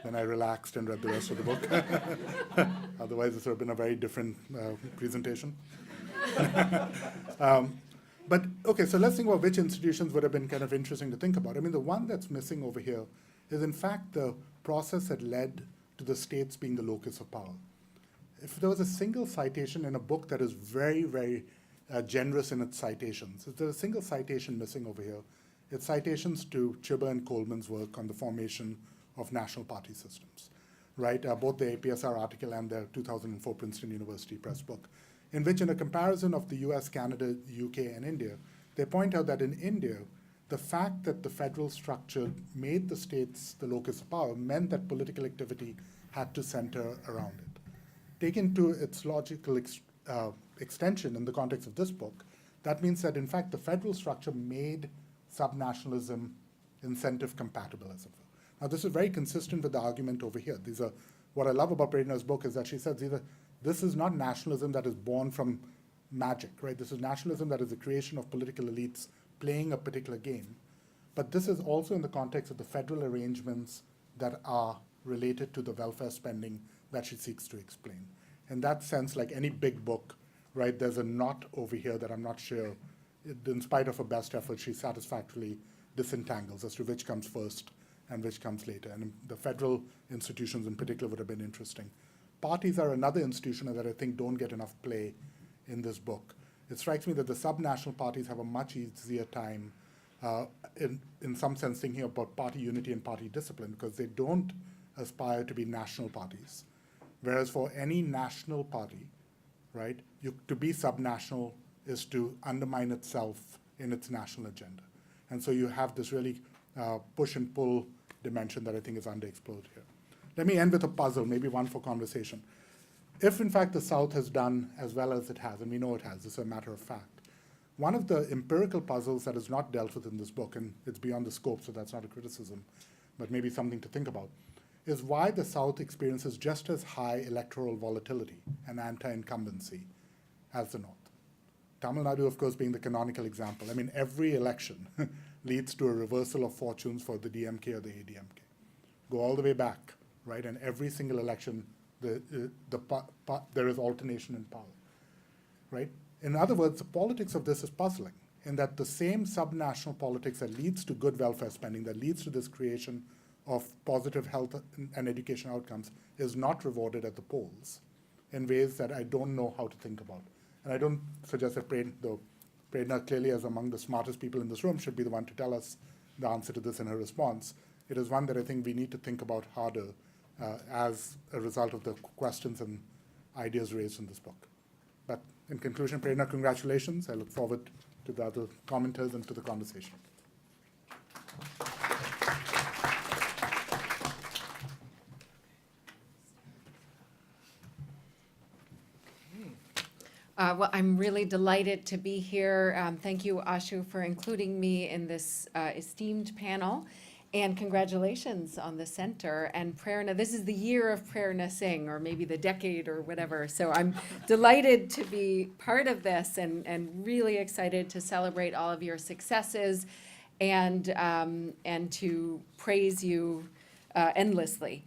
Then I relaxed and read the rest of the book. Otherwise, this would have been a very different presentation. But okay, so let's think about which institutions would have been kind of interesting to think about. I mean, the one that's missing over here is, in fact, the process that led to the states being the locus of power. If there was a single citation in a book that is very, very generous in its citations, if there's a single citation missing over here, it's citations to Chibber and Coleman's work on the formation of national party systems, right? Both the APSR article and the 2004 Princeton University Press book. in which in a comparison of the US, Canada, UK, and India, they point out that in India, the fact that the federal structure made the states the locus of power meant that political activity had to center around it. Taken to its logical extension in the context of this book, that means that in fact the federal structure made subnationalism incentive compatible, as it were. Now this is very consistent with the argument over here. What I love about Prerna's book is that she says this is not nationalism that is born from magic, right? This is nationalism that is the creation of political elites playing a particular game. But this is also in the context of the federal arrangements that are related to the welfare spending that she seeks to explain. In that sense, like any big book, right, there's a knot over here that I'm not sure, in spite of her best effort, she satisfactorily disentangles as to which comes first and which comes later. And the federal institutions in particular would have been interesting. Parties are another institution that I think don't get enough play in this book. It strikes me that the subnational parties have a much easier time in some sense thinking about party unity and party discipline because they don't aspire to be national parties. Whereas for any national party, right, to be subnational is to undermine itself in its national agenda. And so you have this really push and pull dimension that I think is underexplored here. Let me end with a puzzle, maybe one for conversation. If in fact the South has done as well as it has, and we know it has, it's a matter of fact, one of the empirical puzzles that is not dealt with in this book, and it's beyond the scope, so that's not a criticism, but maybe something to think about, is why the South experiences just as high electoral volatility and anti-incumbency as the North. Tamil Nadu, of course, being the canonical example. I mean, every election leads to a reversal of fortunes for the DMK or the ADMK. Go all the way back, right? And every single election, there is alternation in power, right? In other words, the politics of this is puzzling in that the same subnational politics that leads to good welfare spending, that leads to this creation of positive health and education outcomes is not rewarded at the polls in ways that I don't know how to think about. And I don't suggest that Prerna clearly as among the smartest people in this room should be the one to tell us the answer to this in her response. It is one that I think we need to think about harder as a result of the questions and ideas raised in this book. But in conclusion, Prerna, congratulations. I look forward to the other commenters and to the conversation. Well, I'm really delighted to be here. Thank you, Ashu, for including me in this esteemed panel. And congratulations on the center. And Prerna, this is the year of Prerna Singh, or maybe the decade or whatever. So I'm delighted to be part of this and really excited to celebrate all of your successes and to praise you endlessly.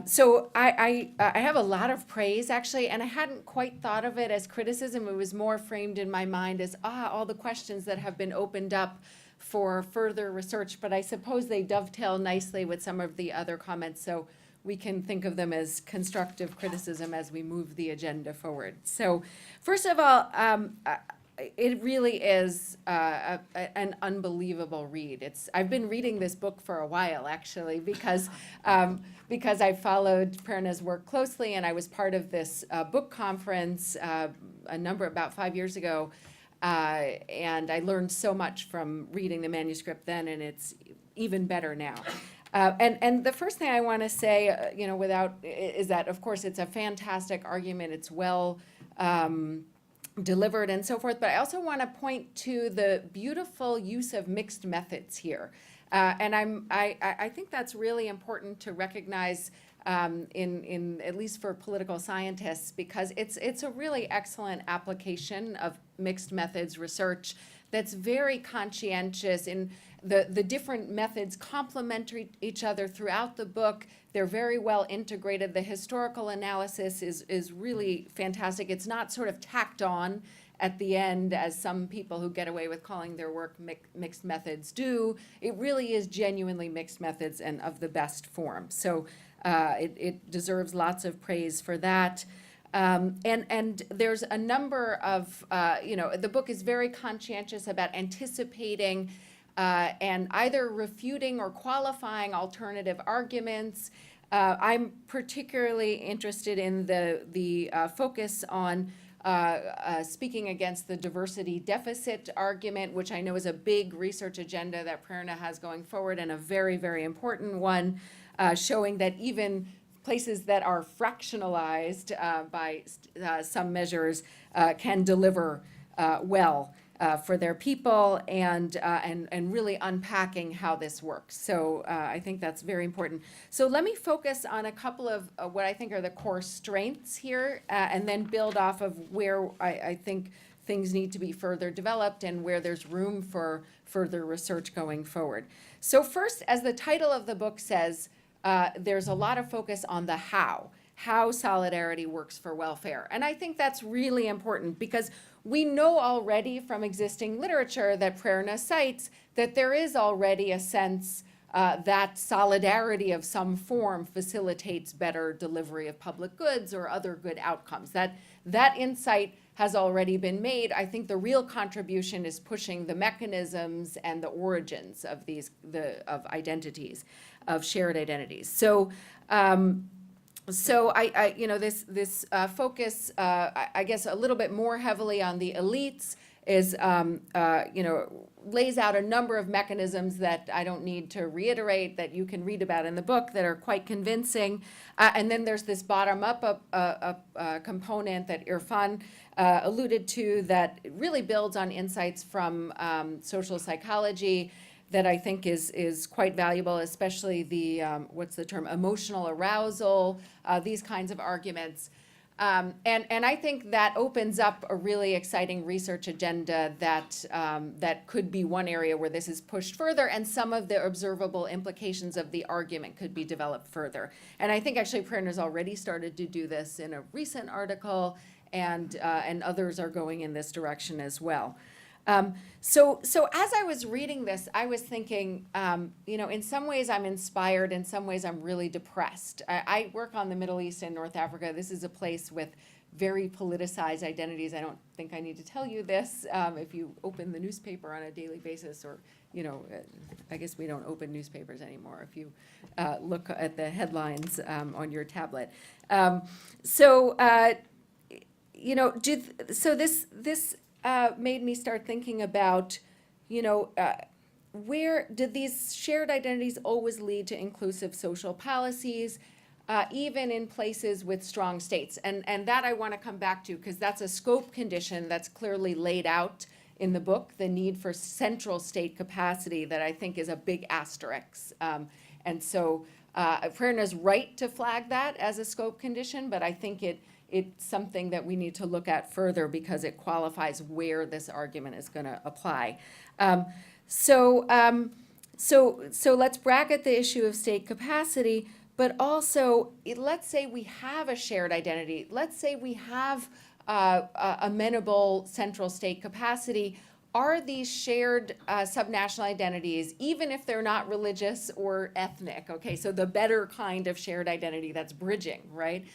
So I have a lot of praise, actually, and I hadn't quite thought of it as criticism. It was more framed in my mind as, all the questions that have been opened up for further research, but I suppose they dovetail nicely with some of the other comments, so we can think of them as constructive criticism as we move the agenda forward. So first of all, it really is an unbelievable read. I've been reading this book for a while, actually, because I followed Prerna's work closely, and I was part of this book conference about 5 years ago, and I learned so much from reading the manuscript then, and it's even better now. And the first thing I want to say, is that, of course, it's a fantastic argument. It's well delivered and so forth, but I also want to point to the beautiful use of mixed methods here. And I think that's really important to recognize in at least for political scientists, because it's a really excellent application of mixed methods research that's very conscientious, and the different methods complement each other throughout the book. They're very well integrated. The historical analysis is really fantastic. It's not sort of tacked on at the end, as some people who get away with calling their work mixed methods do. It really is genuinely mixed methods and of the best form. So it deserves lots of praise for that. And there's a number of, the book is very conscientious about anticipating and either refuting or qualifying alternative arguments. I'm particularly interested in the focus on speaking against the diversity deficit argument, which I know is a big research agenda that Prerna has going forward, and a very, very important one, showing that even places that are fractionalized by some measures can deliver well for their people, and really unpacking how this works. So I think that's very important. So let me focus on a couple of what I think are the core strengths here, and then build off of where I think things need to be further developed and where there's room for further research going forward. So first, as the title of the book says, there's a lot of focus on the how solidarity works for welfare. And I think that's really important, because we know already from existing literature that Prerna cites that there is already a sense that solidarity of some form facilitates better delivery of public goods or other good outcomes. That insight has already been made. I think the real contribution is pushing the mechanisms and the origins of of identities, of shared identities. So I this focus, I guess, a little bit more heavily on the elites is, lays out a number of mechanisms that I don't need to reiterate, that you can read about in the book, that are quite convincing. And then there's this bottom-up component that Irfan alluded to, that really builds on insights from social psychology, that I think is quite valuable, especially the, what's the term, emotional arousal, these kinds of arguments. And I think that opens up a really exciting research agenda that could be one area where this is pushed further, and some of the observable implications of the argument could be developed further. And I think actually Prerna's already started to do this in a recent article, and others are going in this direction as well. So as I was reading this, I was thinking, in some ways I'm inspired, in some ways I'm really depressed. I work on the Middle East and North Africa. This is a place with very politicized identities. I don't think I need to tell you this. If you open the newspaper on a daily basis, or, I guess we don't open newspapers anymore, if you look at the headlines on your tablet. This made me start thinking about, where did these shared identities always lead to inclusive social policies, even in places with strong states? And that I want to come back to, because that's a scope condition that's clearly laid out in the book, the need for central state capacity, that I think is a big asterisk. And so Prerna's right to flag that as a scope condition, but I think it's something that we need to look at further, because it qualifies where this argument is going to apply. So let's bracket the issue of state capacity, but also let's say we have a shared identity. Let's say we have amenable central state capacity. Are these shared subnational identities, even if they're not religious or ethnic, okay, so the better kind of shared identity that's bridging, right?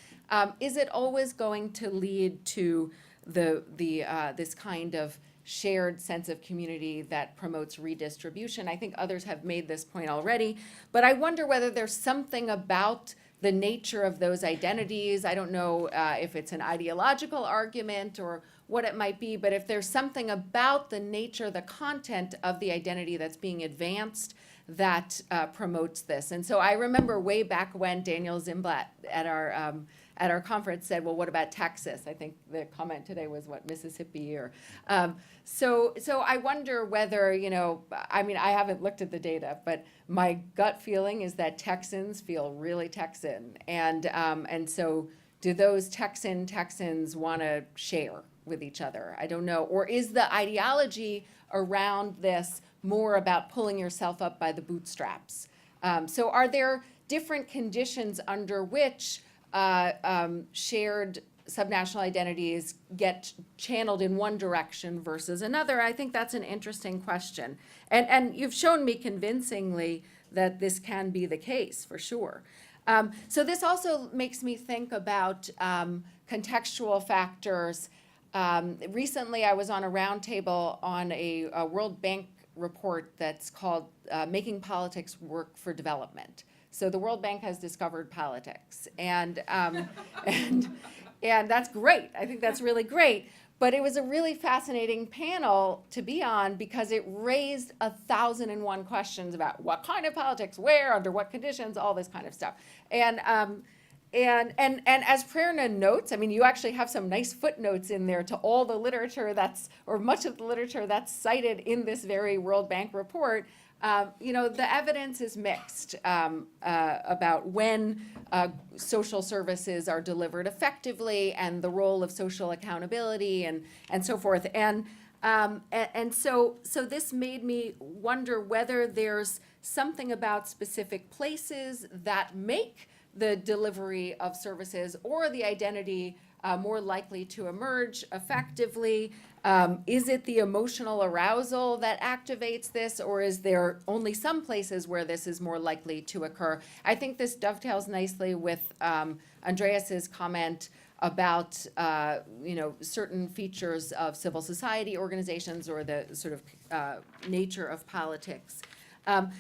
Is it always going to lead to this kind of shared sense of community that promotes redistribution? I think others have made this point already, but I wonder whether there's something about the nature of those identities. I don't know if it's an ideological argument or what it might be, but if there's something about the nature, the content of the identity that's being advanced that promotes this. And so I remember way back when Daniel Zimblad at our conference said, well, what about Texas? I think the comment today was, what, Mississippi? Or so I wonder whether, I haven't looked at the data, but my gut feeling is that Texans feel really Texan. And so do those Texans want to share with each other? I don't know. Or is the ideology around this more about pulling yourself up by the bootstraps? So are there different conditions under which shared subnational identities get channeled in one direction versus another? I think that's an interesting question. And you've shown me convincingly that this can be the case, for sure. So this also makes me think about contextual factors. Recently, I was on a roundtable on a World Bank report that's called Making Politics Work for Development. So the World Bank has discovered politics, and And that's great. I think that's really great. But it was a really fascinating panel to be on because it raised 1,001 questions about what kind of politics, where, under what conditions, all this kind of stuff. And as Prerna notes, I mean, you actually have some nice footnotes in there to all the literature or much of the literature that's cited in this very World Bank report. The evidence is mixed about when social services are delivered effectively and the role of social accountability and so forth. And so this made me wonder whether there's something about specific places that make the delivery of services or the identity more likely to emerge effectively. Is it the emotional arousal that activates this, or is there only some places where this is more likely to occur? I think this dovetails nicely with Andreas's comment about certain features of civil society organizations or the sort of nature of politics.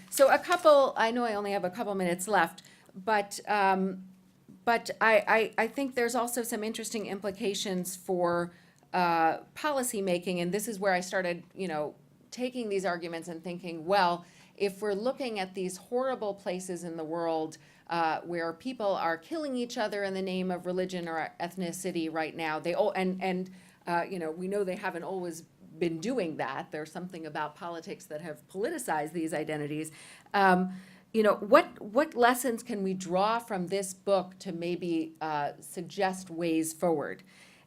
So I know I only have a couple minutes left, but I think there's also some interesting implications for policy making, and this is where I started, taking these arguments and thinking, well, if we're looking at these horrible places in the world where people are killing each other in the name of religion or ethnicity right now, we know they haven't always been doing that. There's something about politics that have politicized these identities. What lessons can we draw from this book to maybe suggest ways forward?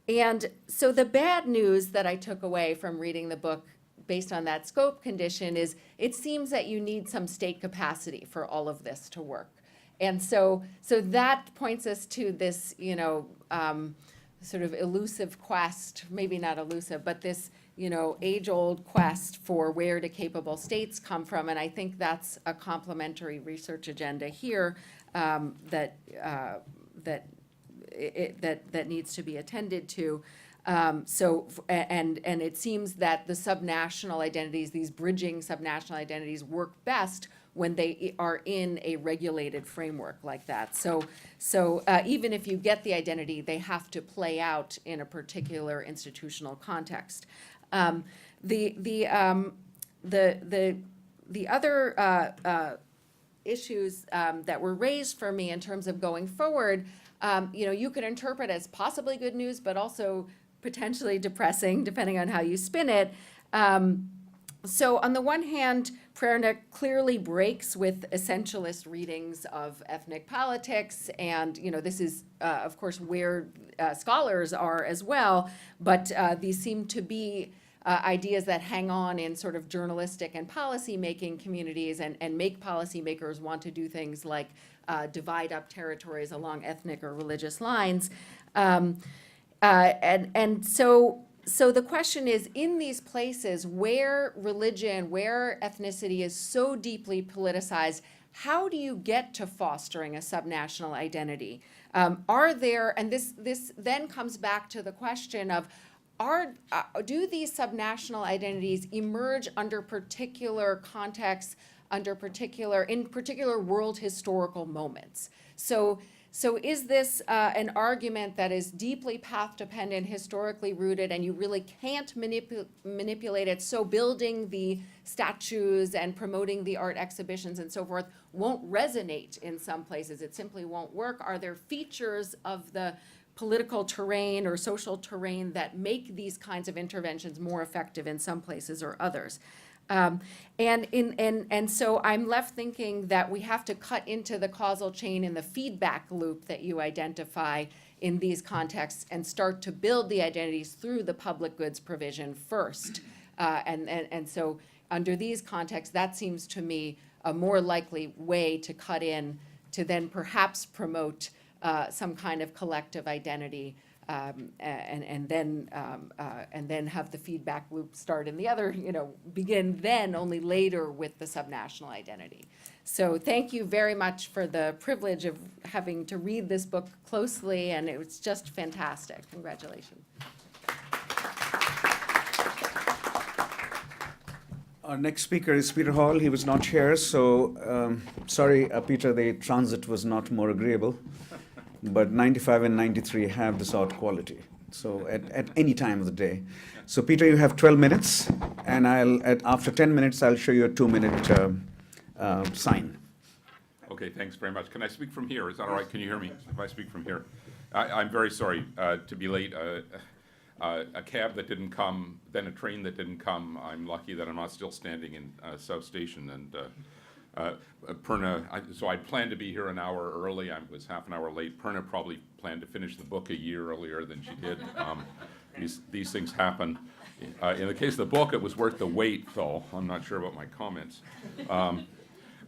And so the bad news that I took away from reading the book based on that scope condition is it seems that you need some state capacity for all of this to work. And so that points us to this, sort of elusive quest, maybe not elusive, but this, age-old quest for where do capable states come from. And I think that's a complementary research agenda here that needs to be attended to. And it seems that the subnational identities, these bridging subnational identities, work best when they are in a regulated framework like that. So even if you get the identity, they have to play out in a particular institutional context. The other issues that were raised for me in terms of going forward, you could interpret as possibly good news, but also potentially depressing, depending on how you spin it. So on the one hand, Prerna clearly breaks with essentialist readings of ethnic politics, and this is, of course, where scholars are as well. But these seem to be ideas that hang on in sort of journalistic and policy-making communities, and make policymakers want to do things like divide up territories along ethnic or religious lines. So the question is, in these places where religion, where ethnicity is so deeply politicized, how do you get to fostering a subnational identity? And this then comes back to the question of, do these subnational identities emerge under particular contexts, in particular world historical moments? So is this an argument that is deeply path-dependent, historically rooted, and you really can't manipulate it, so building the statues and promoting the art exhibitions and so forth won't resonate in some places? It simply won't work. Are there features of the political terrain or social terrain that make these kinds of interventions more effective in some places or others? And so I'm left thinking that we have to cut into the causal chain in the feedback loop that you identify in these contexts and start to build the identities through the public goods provision first. And so under these contexts, that seems to me a more likely way to cut in to then perhaps promote some kind of collective identity. And then have the feedback loop start in the other, begin then only later with the subnational identity. So thank you very much for the privilege of having to read this book closely, and it was just fantastic. Congratulations. Our next speaker is Peter Hall. He was not here, so sorry, Peter, the transit was not more agreeable. but 95 and 93 have this odd quality. So at any time of the day. So Peter, you have 12 minutes, and after 10 minutes, I'll show you a 2-minute sign. Okay, thanks very much. Can I speak from here? Is that all right? Can you hear me if I speak from here? I'm very sorry to be late. A cab that didn't come, then a train that didn't come. I'm lucky that I'm not still standing in South Station. And Purna, so I planned to be here an hour early. I was half an hour late. Purna probably planned to finish the book a year earlier than she did. These things happen. In the case of the book, it was worth the wait, though. I'm not sure about my comments.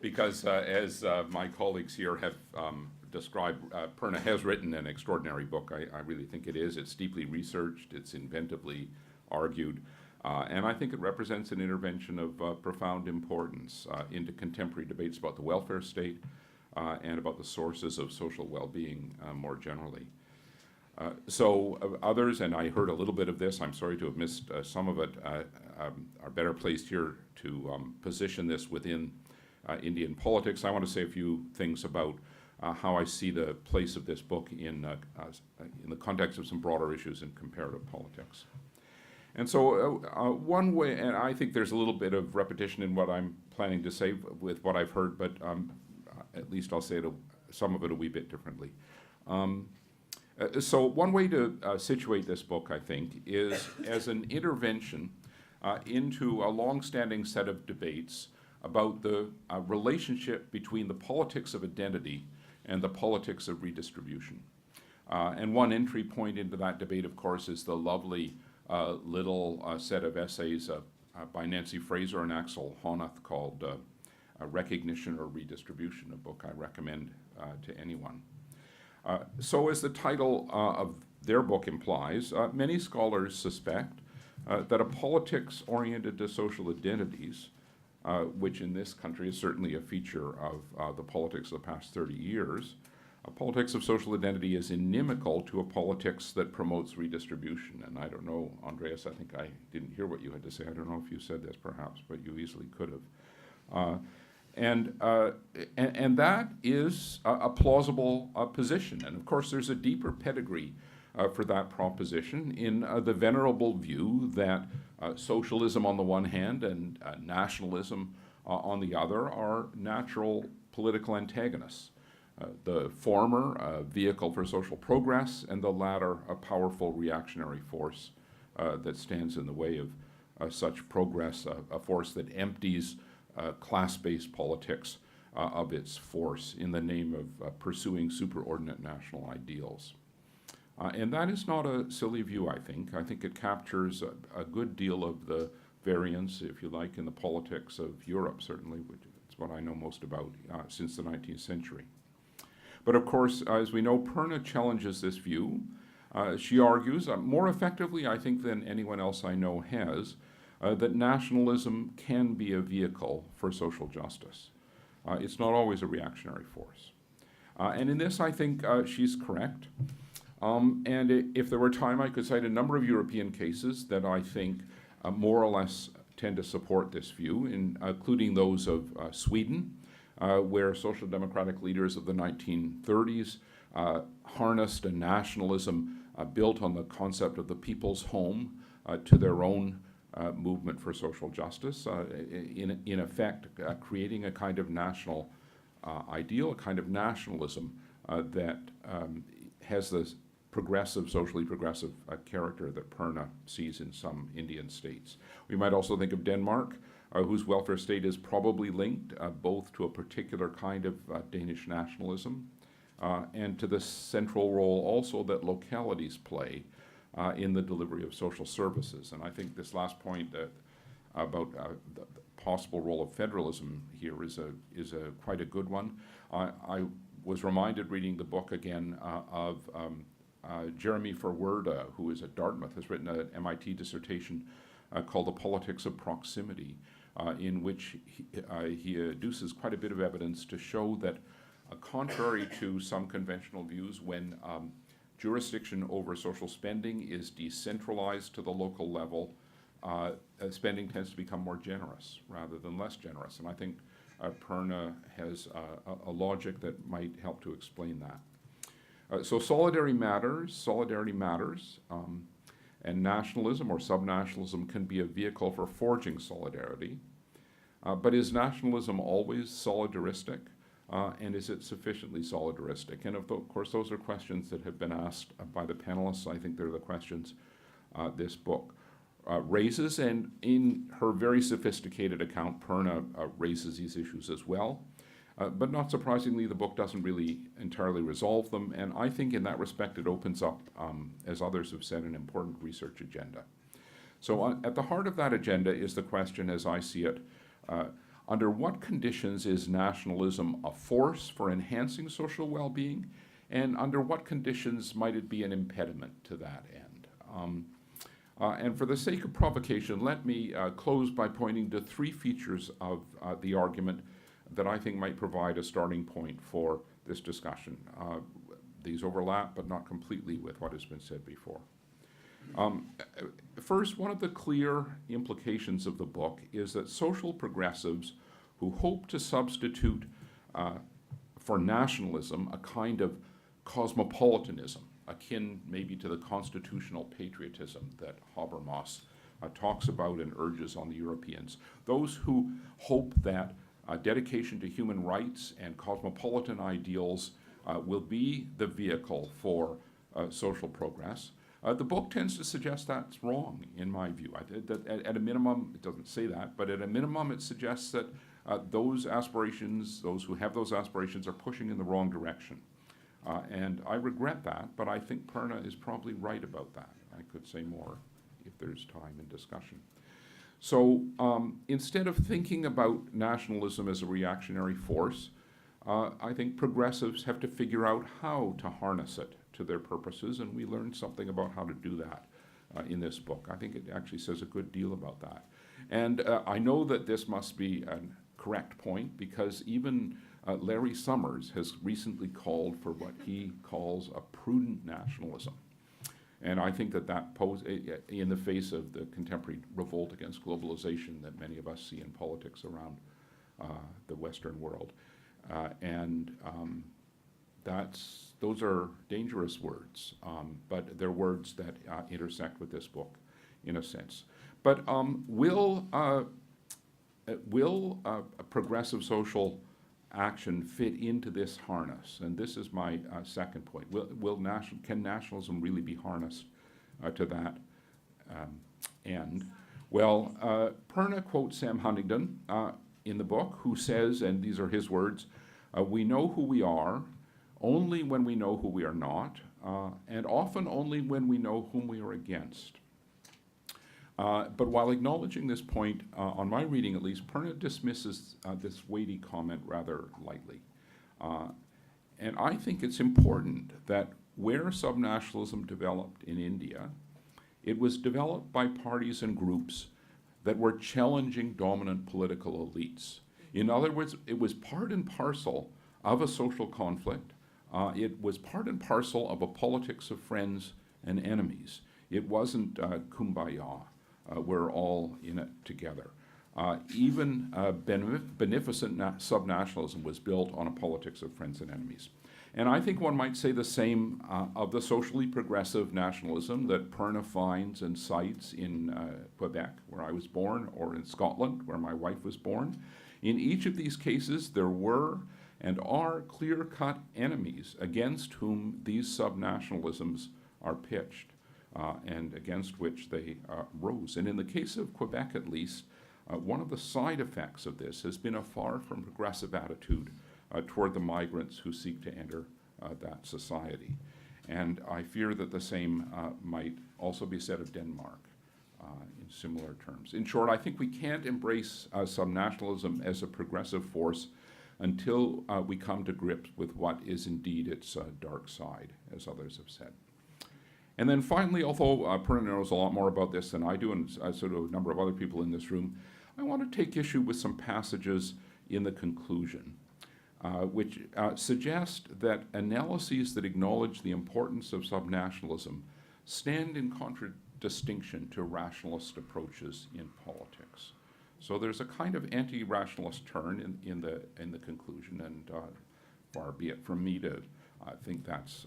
Because as my colleagues here have described, Purna has written an extraordinary book. I really think it is. It's deeply researched. It's inventively argued. And I think it represents an intervention of profound importance into contemporary debates about the welfare state and about the sources of social well-being more generally. So others, and I heard a little bit of this, I'm sorry to have missed some of it, are better placed here to position this within Indian politics. I want to say a few things about how I see the place of this book in the context of some broader issues in comparative politics. And so one way, and I think there's a little bit of repetition in what I'm planning to say with what I've heard, but at least I'll say some of it a wee bit differently. So one way to situate this book, I think, is as an intervention into a long-standing set of debates about the relationship between the politics of identity and the politics of redistribution. And one entry point into that debate, of course, is the lovely little set of essays by Nancy Fraser and Axel Honneth called Recognition or Redistribution, a book I recommend to anyone. So as the title of their book implies, many scholars suspect that a politics oriented to social identities, which in this country is certainly a feature of the politics of the past 30 years, a politics of social identity is inimical to a politics that promotes redistribution. And I don't know, Andreas, I think I didn't hear what you had to say. I don't know if you said this perhaps, but you easily could have. And that is a plausible position. And of course, there's a deeper pedigree for that proposition in the venerable view that socialism on the one hand and nationalism on the other are natural political antagonists. The former, a vehicle for social progress, and the latter, a powerful reactionary force that stands in the way of such progress, a force that empties class-based politics of its force in the name of pursuing superordinate national ideals. And that is not a silly view, I think. I think it captures a good deal of the variance, if you like, in the politics of Europe, certainly, which is what I know most about since the 19th century. But of course, as we know, Purna challenges this view. She argues, more effectively, I think, than anyone else I know has, that nationalism can be a vehicle for social justice. It's not always a reactionary force. And in this, I think she's correct. And if there were time, I could cite a number of European cases that I think more or less tend to support this view, including those of Sweden, where social democratic leaders of the 1930s harnessed a nationalism built on the concept of the people's home to their own movement for social justice, in effect creating a kind of national ideal, a kind of nationalism that has this progressive, socially progressive character that Purna sees in some Indian states. We might also think of Denmark, whose welfare state is probably linked both to a particular kind of Danish nationalism and to the central role also that localities play in the delivery of social services. And I think this last point about the possible role of federalism here is quite a good one. I was reminded reading the book again of Jeremy Verwoerde, who is at Dartmouth, has written an MIT dissertation called The Politics of Proximity, in which he adduces quite a bit of evidence to show that, contrary to some conventional views, when jurisdiction over social spending is decentralized to the local level, spending tends to become more generous rather than less generous. And I think Purna has a logic that might help to explain that. So solidarity matters, and nationalism or subnationalism can be a vehicle for forging solidarity. But is nationalism always solidaristic? And is it sufficiently solidaristic? And of course, those are questions that have been asked by the panelists. I think they're the questions this book raises. And in her very sophisticated account, Purna raises these issues as well. But not surprisingly, the book doesn't really entirely resolve them. And I think in that respect, it opens up, as others have said, an important research agenda. So at the heart of that agenda is the question, as I see it, under what conditions is nationalism a force for enhancing social well-being, and under what conditions might it be an impediment to that end? And for the sake of provocation, let me close by pointing to three features of the argument that I think might provide a starting point for this discussion. These overlap, but not completely, with what has been said before. First, one of the clear implications of the book is that social progressives who hope to substitute for nationalism a kind of cosmopolitanism, akin maybe to the constitutional patriotism that Habermas talks about and urges on the Europeans. Those who hope that dedication to human rights and cosmopolitan ideals will be the vehicle for social progress. The book tends to suggest that's wrong, in my view. At a minimum, it doesn't say that, but at a minimum, it suggests that those aspirations, those who have those aspirations, are pushing in the wrong direction. And I regret that, but I think Purna is probably right about that. I could say more if there's time and discussion. So instead of thinking about nationalism as a reactionary force, I think progressives have to figure out how to harness it to their purposes, and we learned something about how to do that in this book. I think it actually says a good deal about that. And I know that this must be a correct point, because even Larry Summers has recently called for what he calls a prudent nationalism. And I think that that in the face of the contemporary revolt against globalization that many of us see in politics around the Western world. Those are dangerous words, but they're words that intersect with this book in a sense. But will a progressive social action fit into this harness? And this is my second point. Can nationalism really be harnessed to that end? Well, Purna quotes Sam Huntington in the book, who says, and these are his words, we know who we are only when we know who we are not, and often only when we know whom we are against. But while acknowledging this point, on my reading at least, Purna dismisses this weighty comment rather lightly. And I think it's important that where subnationalism developed in India, it was developed by parties and groups that were challenging dominant political elites. In other words, it was part and parcel of a social conflict. It was part and parcel of a politics of friends and enemies. It wasn't kumbaya. We're all in it together. Even beneficent subnationalism was built on a politics of friends and enemies. And I think one might say the same of the socially progressive nationalism that Purna finds and cites in Quebec, where I was born, or in Scotland, where my wife was born. In each of these cases, there were and are clear-cut enemies against whom these subnationalisms are pitched. And against which they rose. And in the case of Quebec, at least, one of the side effects of this has been a far from progressive attitude toward the migrants who seek to enter that society. And I fear that the same might also be said of Denmark in similar terms. In short, I think we can't embrace subnationalism as a progressive force until we come to grips with what is indeed its dark side, as others have said. And then finally, although Purna knows a lot more about this than I do, and so do a number of other people in this room, I want to take issue with some passages in the conclusion, which suggest that analyses that acknowledge the importance of subnationalism stand in contradistinction to rationalist approaches in politics. So there's a kind of anti-rationalist turn in the conclusion, and far be it from me to think that's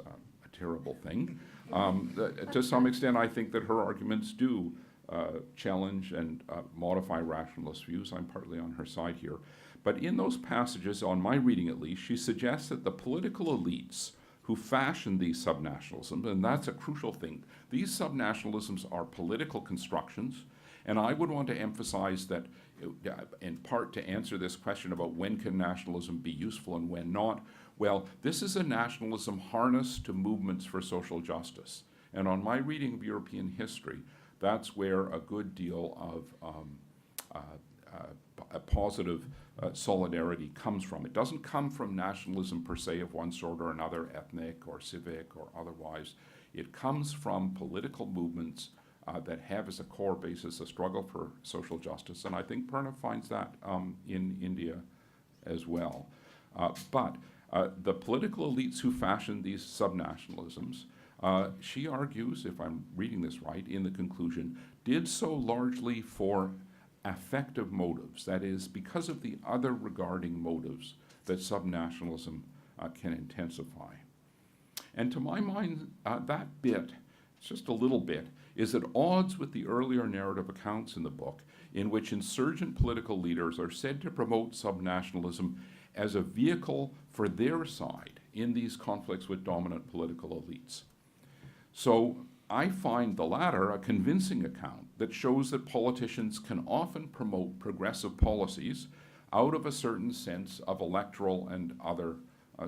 terrible thing. To some extent, I think that her arguments do challenge and modify rationalist views. I'm partly on her side here. But in those passages, on my reading at least, she suggests that the political elites who fashioned these subnationalisms, and that's a crucial thing, these subnationalisms are political constructions, and I would want to emphasize that, in part to answer this question about when can nationalism be useful and when not, well, this is a nationalism harnessed to movements for social justice. And on my reading of European history, that's where a good deal of a positive solidarity comes from. It doesn't come from nationalism per se of one sort or another, ethnic or civic or otherwise. It comes from political movements that have as a core basis a struggle for social justice, and I think Purna finds that in India as well. But the political elites who fashioned these subnationalisms, she argues, if I'm reading this right, in the conclusion, did so largely for affective motives, that is, because of the other regarding motives that subnationalism can intensify. And to my mind, that bit, just a little bit, is at odds with the earlier narrative accounts in the book, in which insurgent political leaders are said to promote subnationalism as a vehicle for their side in these conflicts with dominant political elites. So I find the latter a convincing account that shows that politicians can often promote progressive policies out of a certain sense of electoral and other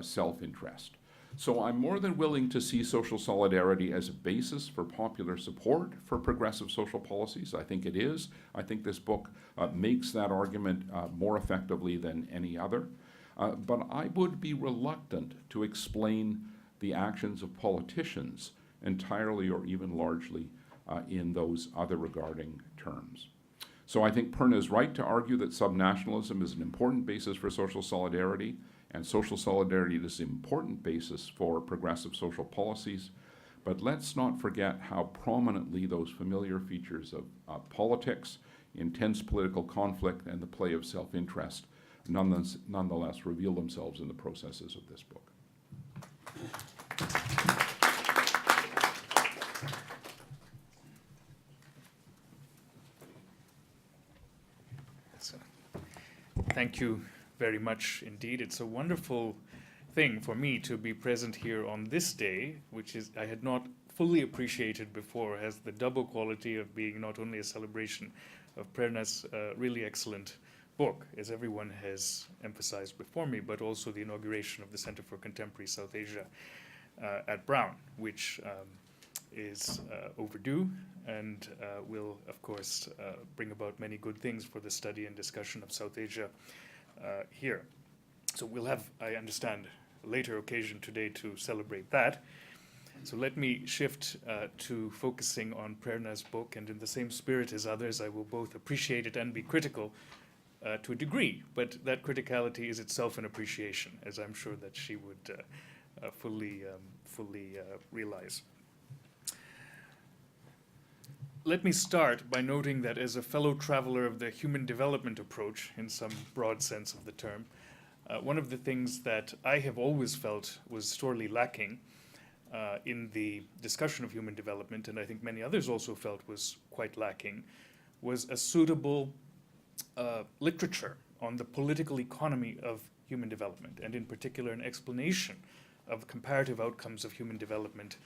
self-interest. So I'm more than willing to see social solidarity as a basis for popular support for progressive social policies. I think it is. I think this book makes that argument more effectively than any other. But I would be reluctant to explain the actions of politicians entirely or even largely in those other regarding terms. So I think Purna is right to argue that subnationalism is an important basis for social solidarity, and social solidarity is an important basis for progressive social policies. But let's not forget how prominently those familiar features of politics, intense political conflict, and the play of self-interest nonetheless reveal themselves in the processes of this book. Thank you very much indeed. It's a wonderful thing for me to be present here on this day, which is I had not fully appreciated before, has the double quality of being not only a celebration of Prerna's really excellent book, as everyone has emphasized before me, but also the inauguration of the Center for Contemporary South Asia at Brown, which is overdue and will, of course, bring about many good things for the study and discussion of South Asia here. So we'll have, I understand, a later occasion today to celebrate that. So let me shift to focusing on Prerna's book, and in the same spirit as others, I will both appreciate it and be critical to a degree, but that criticality is itself an appreciation, as I'm sure that she would fully realize. Let me start by noting that as a fellow traveler of the human development approach, in some broad sense of the term, one of the things that I have always felt was sorely lacking in the discussion of human development, and I think many others also felt was quite lacking, was a suitable literature on the political economy of human development, and in particular an explanation of comparative outcomes of human development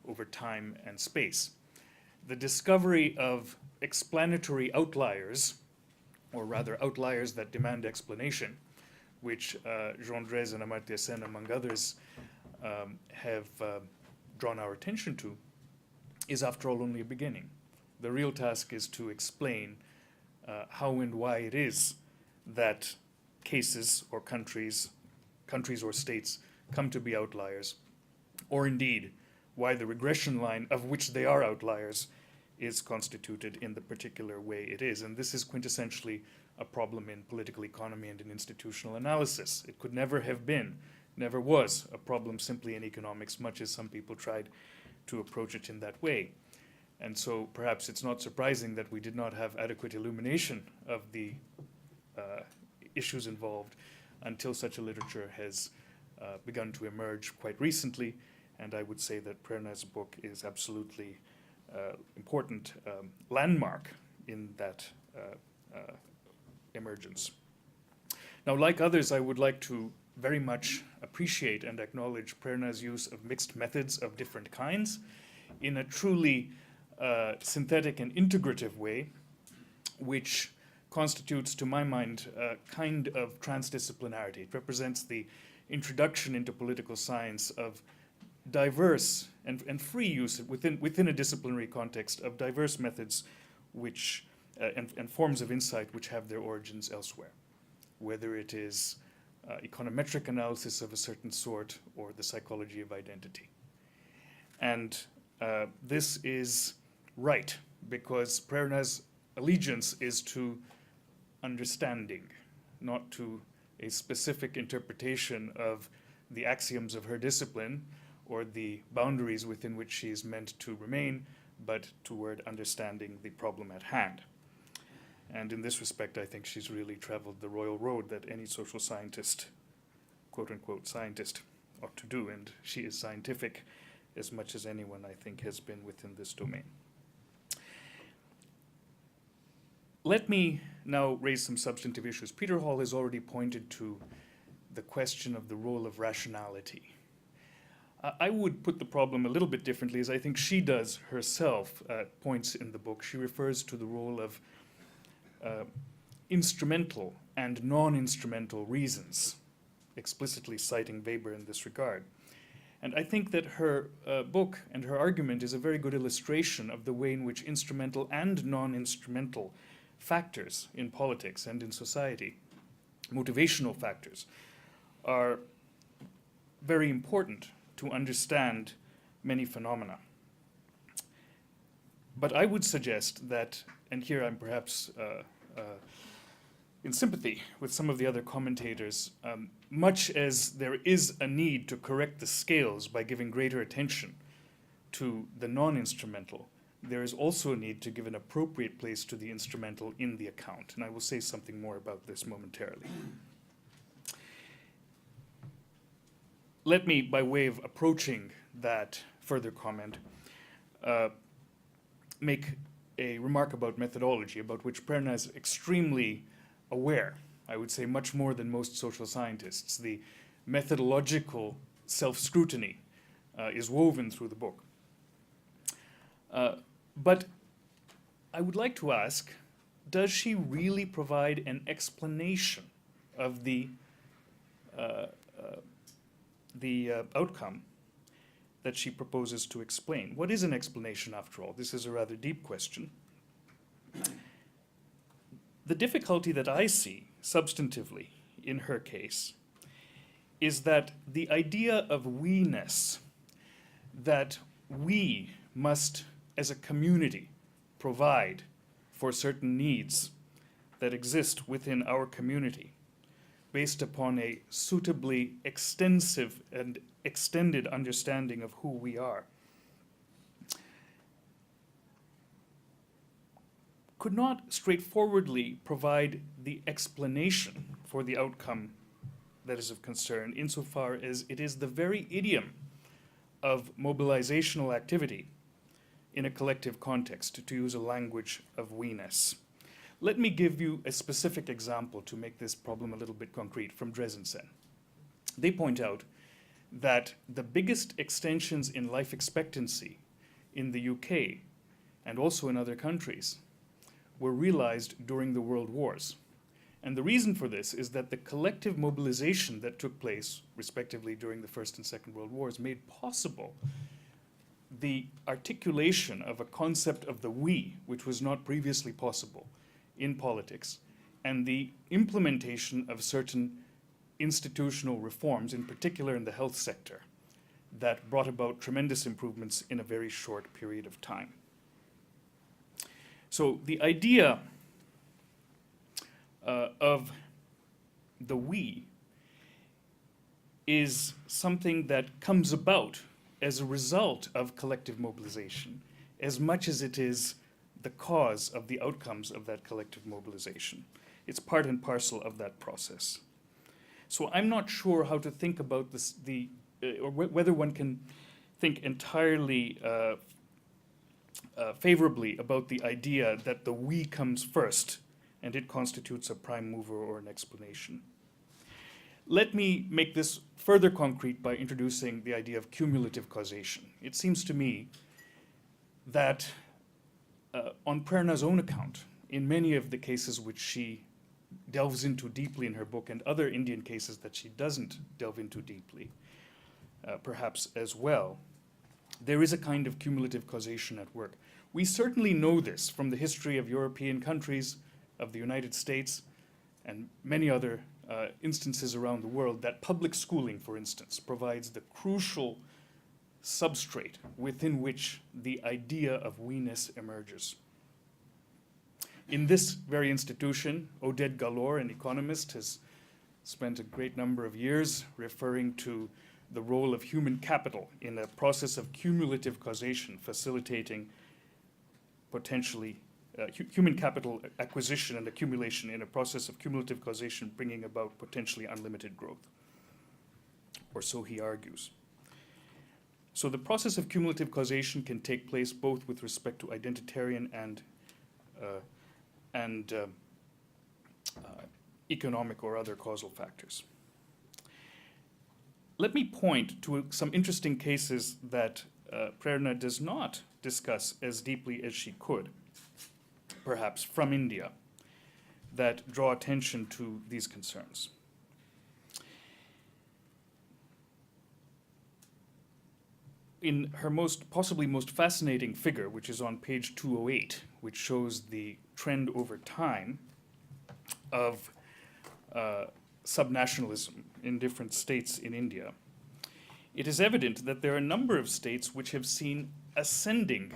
over time and space. The discovery of explanatory outliers, or rather outliers that demand explanation, which Jean Drèze and Amartya Sen, among others, have drawn our attention to, is after all only a beginning. The real task is to explain how and why it is that cases or countries or states come to be outliers, or indeed why the regression line of which they are outliers is constituted in the particular way it is. And this is quintessentially a problem in political economy and in institutional analysis. It could never have been, never was, a problem simply in economics, much as some people tried to approach it in that way. And so perhaps it's not surprising that we did not have adequate illumination of the issues involved until such a literature has begun to emerge quite recently, And I would say that Prerna's book is absolutely important landmark in that emergence. Now, like others, I would like to very much appreciate and acknowledge Prerna's use of mixed methods of different kinds in a truly synthetic and integrative way, which constitutes, to my mind, a kind of transdisciplinarity. It represents the introduction into political science of diverse and free use within a disciplinary context of diverse methods which and forms of insight which have their origins elsewhere, whether it is econometric analysis of a certain sort or the psychology of identity. And this is right, because Prerna's allegiance is to understanding, not to a specific interpretation of the axioms of her discipline or the boundaries within which she is meant to remain, but toward understanding the problem at hand. And in this respect, I think she's really traveled the royal road that any social scientist, quote unquote, scientist, ought to do. And she is scientific as much as anyone, I think, has been within this domain. Let me now raise some substantive issues. Peter Hall has already pointed to the question of the role of rationality. I would put the problem a little bit differently, as I think she does herself at points in the book. She refers to the role of instrumental and non-instrumental reasons, explicitly citing Weber in this regard. And I think that her book and her argument is a very good illustration of the way in which instrumental and non-instrumental factors in politics and in society, motivational factors, are very important to understand many phenomena. But I would suggest that, and here I'm perhaps in sympathy with some of the other commentators, much as there is a need to correct the scales by giving greater attention to the non-instrumental, there is also a need to give an appropriate place to the instrumental in the account. And I will say something more about this momentarily. Let me, by way of approaching that further comment, make a remark about methodology, about which Prerna is extremely aware, I would say much more than most social scientists. The methodological self-scrutiny is woven through the book. But I would like to ask, does she really provide an explanation of the outcome that she proposes to explain? What is an explanation, after all? This is a rather deep question. The difficulty that I see substantively in her case is that the idea of we-ness, that we must, as a community, provide for certain needs that exist within our community, based upon a suitably extensive and extended understanding of who we are, could not straightforwardly provide the explanation for the outcome that is of concern, insofar as it is the very idiom of mobilizational activity in a collective context, to use a language of we-ness. Let me give you a specific example to make this problem a little bit concrete from Dresden-Sen. They point out that the biggest extensions in life expectancy in the UK and also in other countries were realized during the World Wars. And the reason for this is that the collective mobilization that took place, respectively, during the First and Second World Wars made possible the articulation of a concept of the we, which was not previously possible in politics, and the implementation of certain institutional reforms, in particular in the health sector, that brought about tremendous improvements in a very short period of time. So the idea of the we is something that comes about as a result of collective mobilization, as much as it is the cause of the outcomes of that collective mobilization. It's part and parcel of that process. So I'm not sure how to think about this, or whether one can think entirely favorably about the idea that the we comes first, and it constitutes a prime mover or an explanation. Let me make this further concrete by introducing the idea of cumulative causation. It seems to me that on Prerna's own account, in many of the cases which she delves into deeply in her book, and other Indian cases that she doesn't delve into deeply, perhaps as well, there is a kind of cumulative causation at work. We certainly know this from the history of European countries, of the United States, and many other instances around the world, that public schooling, for instance, provides the crucial substrate within which the idea of we-ness emerges. In this very institution, Oded Galor, an economist, has spent a great number of years referring to the role of human capital in a process of cumulative causation, facilitating potentially human capital acquisition and accumulation in a process of cumulative causation, bringing about potentially unlimited growth, or so he argues. So the process of cumulative causation can take place both with respect to identitarian and economic or other causal factors. Let me point to some interesting cases that Prerna does not discuss as deeply as she could, perhaps from India, that draw attention to these concerns. In her possibly most fascinating figure, which is on page 208, which shows the trend over time of subnationalism in different states in India, it is evident that there are a number of states which have seen ascending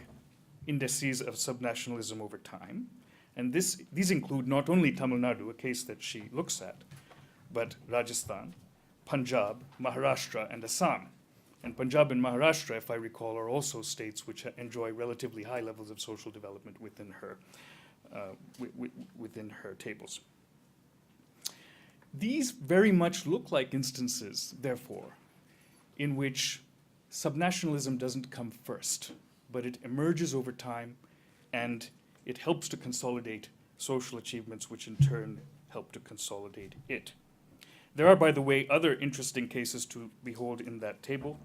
indices of subnationalism over time. And these include not only Tamil Nadu, a case that she looks at, but Rajasthan, Punjab, Maharashtra, and Assam. And Punjab and Maharashtra, if I recall, are also states which enjoy relatively high levels of social development within her tables. These very much look like instances, therefore, in which subnationalism doesn't come first, but it emerges over time, and it helps to consolidate social achievements, which in turn help to consolidate it. There are, by the way, other interesting cases to behold in that table,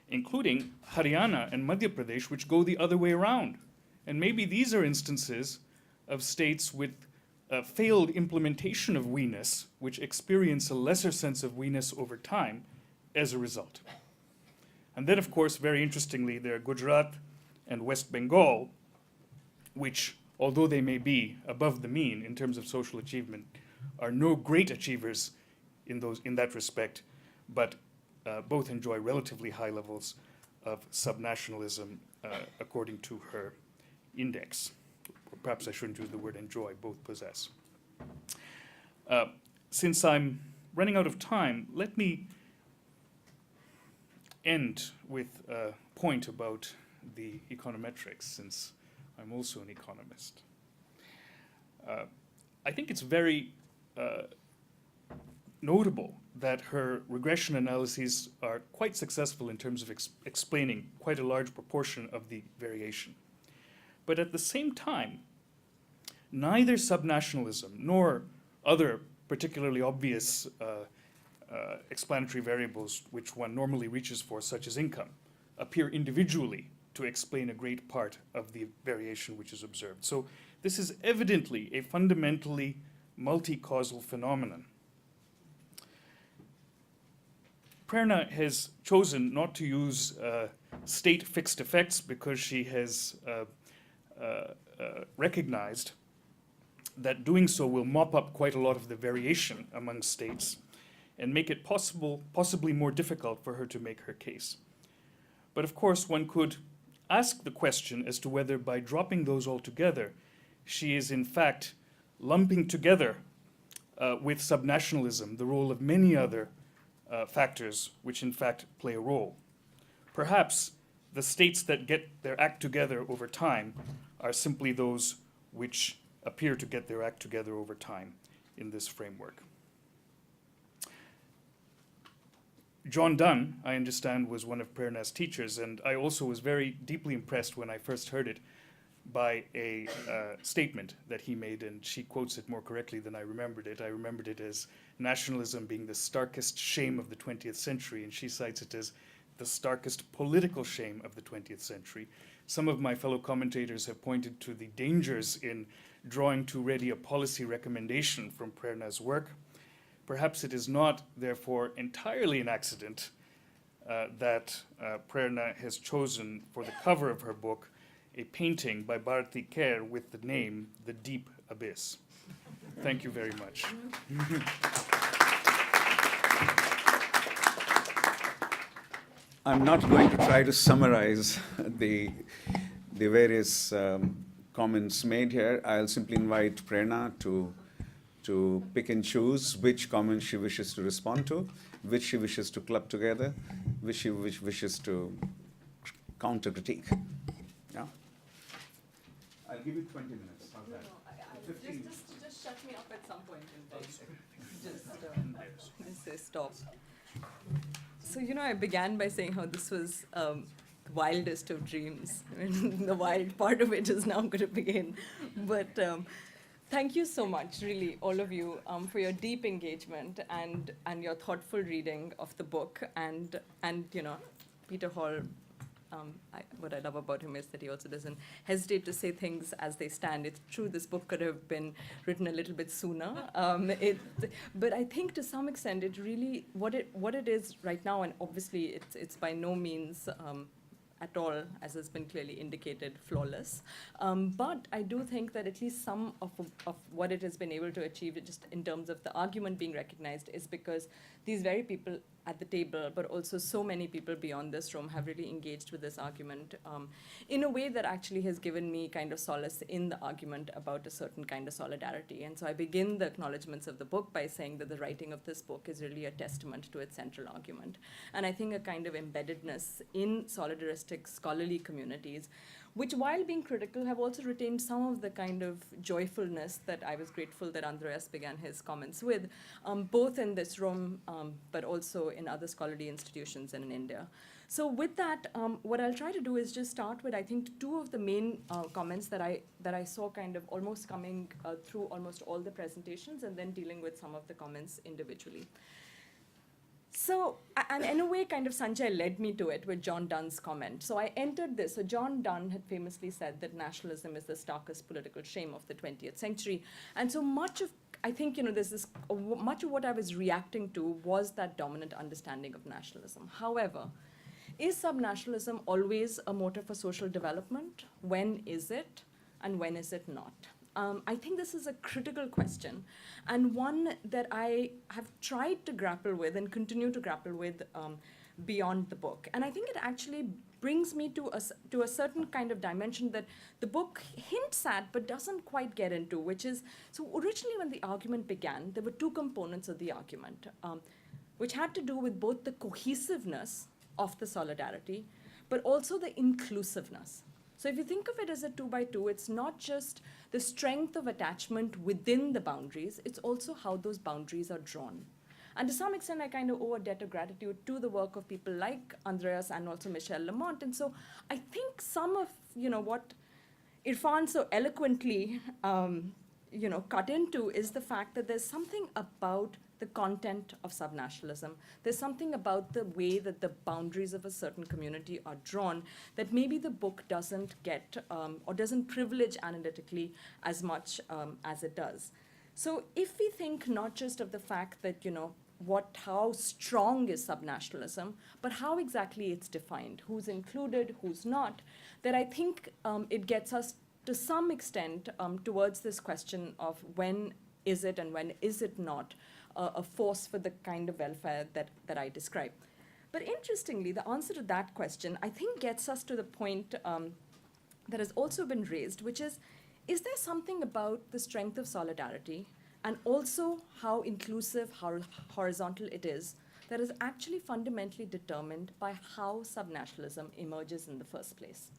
including Haryana and Madhya Pradesh, which go the other way around. And maybe these are instances of states with a failed implementation of we-ness, which experience a lesser sense of we-ness over time as a result. And then, of course, very interestingly, there are Gujarat and West Bengal, which, although they may be above the mean in terms of social achievement, are no great achievers in that respect, but both enjoy relatively high levels of subnationalism according to her index. Or perhaps I shouldn't use the word enjoy, both possess. Since I'm running out of time, let me end with a point about the econometrics, since I'm also an economist. I think it's very notable that her regression analyses are quite successful in terms of explaining quite a large proportion of the variation. But at the same time, neither subnationalism nor other particularly obvious explanatory variables which one normally reaches for, such as income, appear individually to explain a great part of the variation which is observed. So this is evidently a fundamentally multi-causal phenomenon. Prerna has chosen not to use state fixed effects because she has recognized that doing so will mop up quite a lot of the variation among states and make it possibly more difficult for her to make her case. But of course, one could ask the question as to whether by dropping those all together, she is in fact lumping together with subnationalism the role of many other factors which in fact play a role. Perhaps the states that get their act together over time are simply those which appear to get their act together over time in this framework. John Donne, I understand, was one of Prerna's teachers, and I also was very deeply impressed when I first heard it by a statement that he made, and she quotes it more correctly than I remembered it. I remembered it as nationalism being the starkest shame of the 20th century, and she cites it as the starkest political shame of the 20th century. Some of my fellow commentators have pointed to the dangers in drawing too ready a policy recommendation from Prerna's work. Perhaps it is not, therefore, entirely an accident that Prerna has chosen for the cover of her book a painting by Bharati Kher with the name The Deep Abyss. Thank you very much. I'm not going to try to summarize the various comments made here. I'll simply invite Prerna to pick and choose which comments she wishes to respond to, which she wishes to club together, which she wishes to counter-critique. Yeah? I'll give you 20 minutes. How's that? Just shut me up at some point in time. Just say stop. So, I began by saying how this was wildest of dreams. I mean, the wild part of it is now going to begin. But thank you so much, really, all of you, for your deep engagement and your thoughtful reading of the book. And Peter Hall, what I love about him is that he also doesn't hesitate to say things as they stand. It's true, this book could have been written a little bit sooner. But I think to some extent, it really, what it is right now, and obviously it's by no means at all, as has been clearly indicated, flawless. But I do think that at least some of what it has been able to achieve, just in terms of the argument being recognized, is because these very people at the table, but also so many people beyond this room have really engaged with this argument in a way that actually has given me kind of solace in the argument about a certain kind of solidarity. And so I begin the acknowledgements of the book by saying that the writing of this book is really a testament to its central argument. And I think a kind of embeddedness in solidaristic scholarly communities, which, while being critical, have also retained some of the kind of joyfulness that I was grateful that Andreas began his comments with, both in this room, but also in other scholarly institutions and in India. So with that, what I'll try to do is just start with, I think, two of the main comments that I saw kind of almost coming through almost all the presentations, and then dealing with some of the comments individually. So, and in a way, kind of Sanjay led me to it with John Donne's comment. So I entered this. So John Donne had famously said that nationalism is the starkest political shame of the 20th century. And so much of, I think, there's this, much of what I was reacting to was that dominant understanding of nationalism. However, is subnationalism always a motor for social development? When is it, and when is it not? I think this is a critical question, and one that I have tried to grapple with and continue to grapple with beyond the book. And I think it actually brings me to a certain kind of dimension that the book hints at but doesn't quite get into, which is, so originally when the argument began, there were two components of the argument, which had to do with both the cohesiveness of the solidarity, but also the inclusiveness. So if you think of it as a 2x2, it's not just the strength of attachment within the boundaries, it's also how those boundaries are drawn. And to some extent, I kind of owe a debt of gratitude to the work of people like Andreas and also Michel Lamont. And so I think some of, what Irfan so eloquently, cut into is the fact that there's something about the content of subnationalism. There's something about the way that the boundaries of a certain community are drawn that maybe the book doesn't get or doesn't privilege analytically as much as it does. So if we think not just of the fact that, how strong is subnationalism, but how exactly it's defined, who's included, who's not, that I think it gets us to some extent towards this question of when is it and when is it not a force for the kind of welfare that I describe. But interestingly, the answer to that question, I think, gets us to the point that has also been raised, which is there something about the strength of solidarity and also how inclusive, how horizontal it is, that is actually fundamentally determined by how subnationalism emerges in the first place?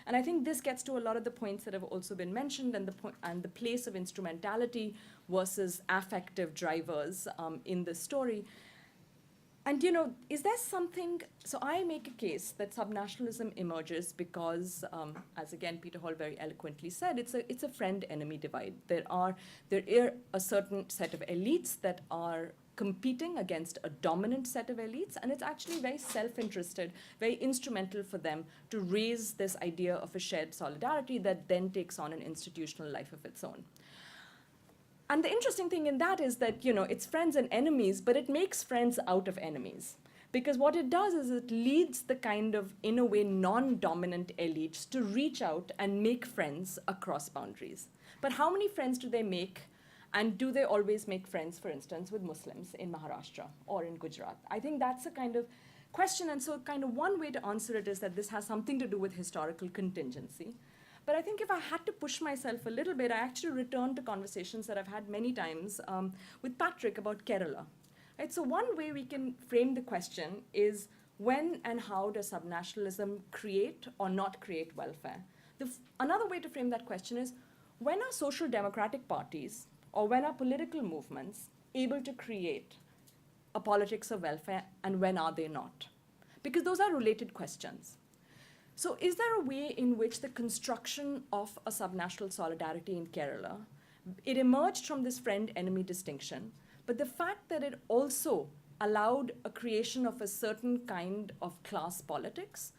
And I think this gets to a lot of the points that have also been mentioned, and the place of instrumentality versus affective drivers in the story. And you know, is there something? So I make a case that subnationalism emerges because, as again Peter Hall very eloquently said, it's a friend-enemy divide. There are a certain set of elites that are competing against a dominant set of elites, and it's actually very self-interested, very instrumental for them to raise this idea of a shared solidarity that then takes on an institutional life of its own. And the interesting thing in that is that, you know, it's friends and enemies, but it makes friends out of enemies. Because what it does is it leads the kind of, in a way, non-dominant elites to reach out and make friends across boundaries. But how many friends do they make? And do they always make friends, for instance, with Muslims in Maharashtra or in Gujarat? I think that's a kind of question. And so kind of one way to answer it is that this has something to do with historical contingency. But I think if I had to push myself a little bit, I actually return to conversations that I've had many times with Patrick about Kerala. Right? So one way we can frame the question is when and how does subnationalism create or not create welfare? Another way to frame that question is when are social democratic parties or when are political movements able to create a politics of welfare and when are they not? Because those are related questions. So is there a way in which the construction of a subnational solidarity in Kerala, it emerged from this friend-enemy distinction, but the fact that it also allowed a creation of a certain kind of class politics,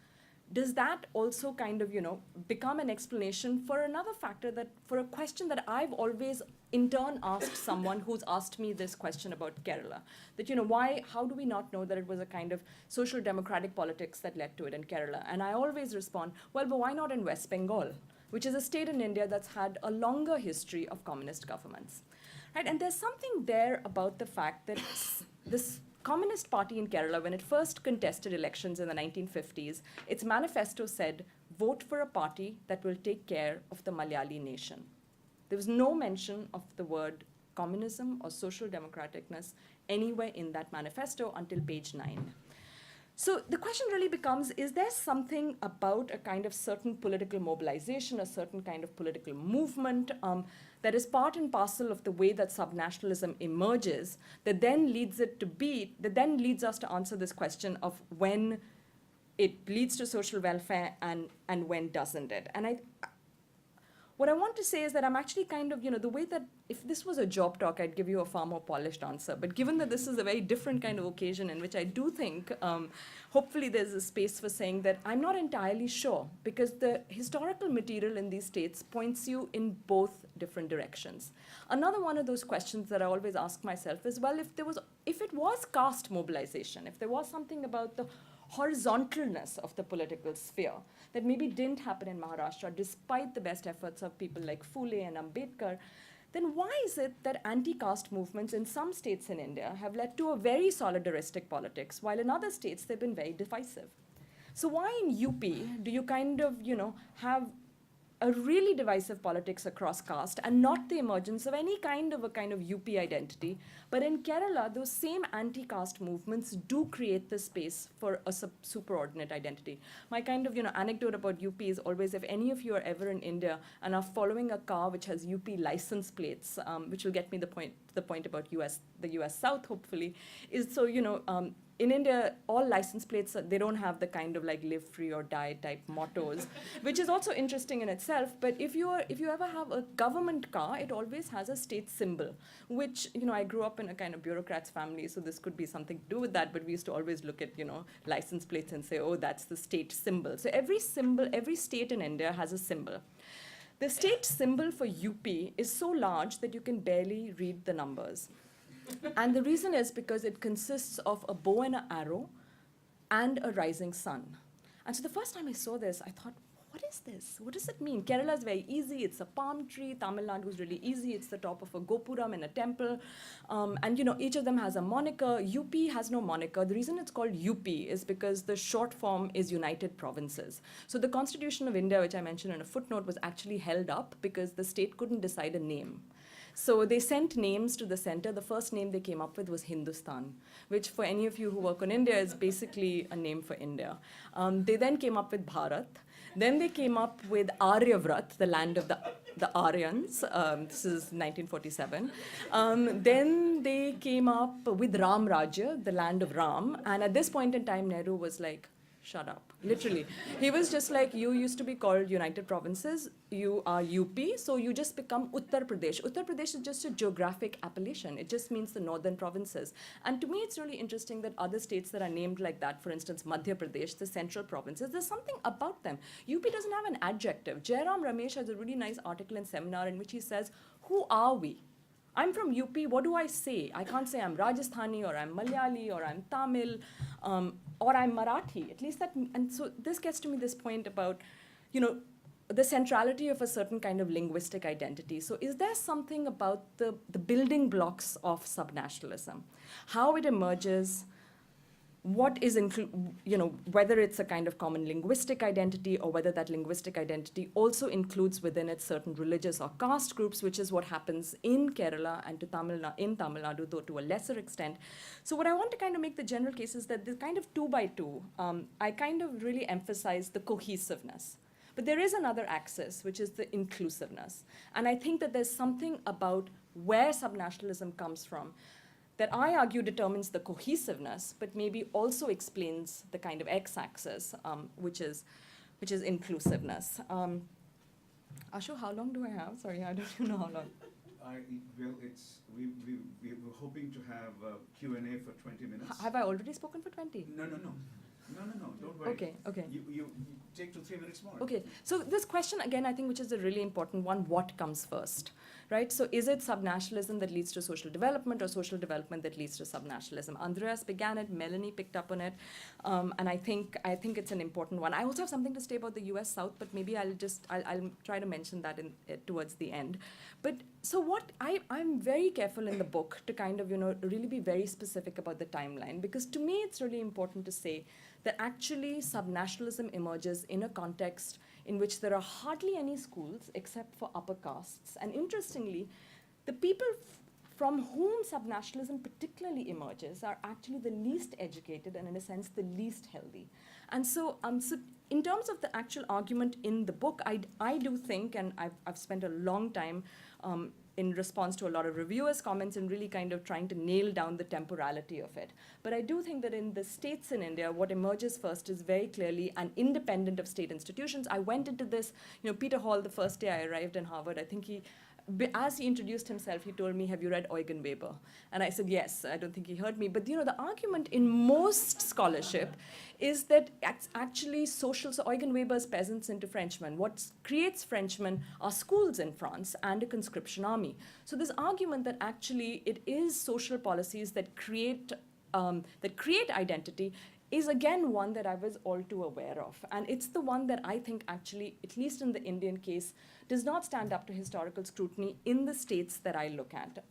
does that also kind of, you know, become an explanation for another factor that, for a question that I've always in turn asked someone who's asked me this question about Kerala, that, you know, how do we not know that it was a kind of social democratic politics that led to it in Kerala? And I always respond, well, but why not in West Bengal, which is a state in India that's had a longer history of communist governments, right? And there's something there about the fact that this Communist Party in Kerala, when it first contested elections in the 1950s, its manifesto said, vote for a party that will take care of the Malayali nation. There was no mention of the word communism or social democraticness anywhere in that manifesto until page 9. So the question really becomes, is there something about a kind of certain political mobilization, a certain kind of political movement that is part and parcel of the way that subnationalism emerges that then leads us to answer this question of when it leads to social welfare and when doesn't it? And what I want to say is that I'm actually kind of, you know, the way that if this was a job talk, I'd give you a far more polished answer. But given that this is a very different kind of occasion in which I do think, hopefully there's a space for saying that I'm not entirely sure, because the historical material in these states points you in both different directions. Another one of those questions that I always ask myself is, well, if it was caste mobilization, if there was something about the horizontalness of the political sphere that maybe didn't happen in Maharashtra, despite the best efforts of people like Phule and Ambedkar, then why is it that anti-caste movements in some states in India have led to a very solidaristic politics, while in other states they've been very divisive? So why in UP do you kind of, you know, have a really divisive politics across caste and not the emergence of any kind of UP identity? But in Kerala, those same anti-caste movements do create the space for a superordinate identity. My kind of, you know, anecdote about UP is always, if any of you are ever in India and are following a car which has UP license plates, which will get me the point about the US South, hopefully, is so, you know, in India, all license plates, they don't have the kind of like live free or die type mottos, which is also interesting in itself. But if you ever have a government car, it always has a state symbol, which, you know, I grew up in a kind of bureaucrat's family, so this could be something to do with that, but we used to always look at, you know, license plates and say, oh, that's the state symbol. So every state in India has a symbol. The state symbol for UP is so large that you can barely read the numbers. And the reason is because it consists of a bow and an arrow and a rising sun. And so the first time I saw this, I thought, what is this? What does it mean? Kerala is very easy. It's a palm tree. Tamil Nadu is really easy. It's the top of a gopuram in a temple. And, you know, each of them has a moniker. UP has no moniker. The reason it's called UP is because the short form is United Provinces. So the Constitution of India, which I mentioned in a footnote, was actually held up because the state couldn't decide a name. So they sent names to the center. The first name they came up with was Hindustan, which for any of you who work on India is basically a name for India. They then came up with Bharat, Then they came up with Aryavrat, the land of the Aryans. This is 1947. Then they came up with Ram Rajya, the land of Ram. And at this point in time, Nehru was like, shut up, literally. He was just like, you used to be called United Provinces, you are UP, so you just become Uttar Pradesh. Uttar Pradesh is just a geographic appellation. It just means the northern provinces. And to me, it's really interesting that other states that are named like that, for instance, Madhya Pradesh, the central provinces, there's something about them. UP doesn't have an adjective. Jairam Ramesh has a really nice article in Seminar in which he says, who are we? I'm from UP, what do I say? I can't say I'm Rajasthani or I'm Malayali or I'm Tamil or I'm Marathi. At least that, and so this gets to me this point about, the centrality of a certain kind of linguistic identity. So is there something about the building blocks of subnationalism? How it emerges, what is, whether it's a kind of common linguistic identity or whether that linguistic identity also includes within it certain religious or caste groups, which is what happens in Kerala and in Tamil Nadu, though to a lesser extent. So what I want to kind of make the general case is that this kind of 2 by 2, I kind of really emphasize the cohesiveness. But there is another axis, which is the inclusiveness. And I think that there's something about where subnationalism comes from that I argue determines the cohesiveness, but maybe also explains the kind of x-axis, which is inclusiveness. Ashu, how long do I have? Sorry, I don't even know how long. We were hoping to have Q&A for 20 minutes. Have I already spoken for 20? No, don't worry. Okay. You take 2-3 minutes more. Okay, so this question again, I think, which is a really important one, what comes first, right? So is it subnationalism that leads to social development or social development that leads to subnationalism? Andreas began it, Melanie picked up on it, and I think it's an important one. I also have something to say about the US South, but maybe I'll try to mention that towards the end. But so what I'm very careful in the book to kind of, really be very specific about the timeline, because to me it's really important to say that actually subnationalism emerges in a context in which there are hardly any schools except for upper castes. And interestingly, the people from whom subnationalism particularly emerges are actually the least educated and in a sense the least healthy. And so, in terms of the actual argument in the book, I do think, and I've spent a long time in response to a lot of reviewers' comments and really kind of trying to nail down the temporality of it. But I do think that in the states in India, what emerges first is very clearly an independent of state institutions. I went into this, Peter Hall, the first day I arrived in Harvard, I think as he introduced himself, he told me, have you read Eugen Weber? And I said, yes. I don't think he heard me. But the argument in most scholarship is that actually so Eugen Weber's Peasants into Frenchmen. What creates Frenchmen are schools in France and a conscription army. So this argument that actually it is social policies that create identity is again one that I was all too aware of. And it's the one that I think actually, at least in the Indian case, does not stand up to historical scrutiny in the states that I look at.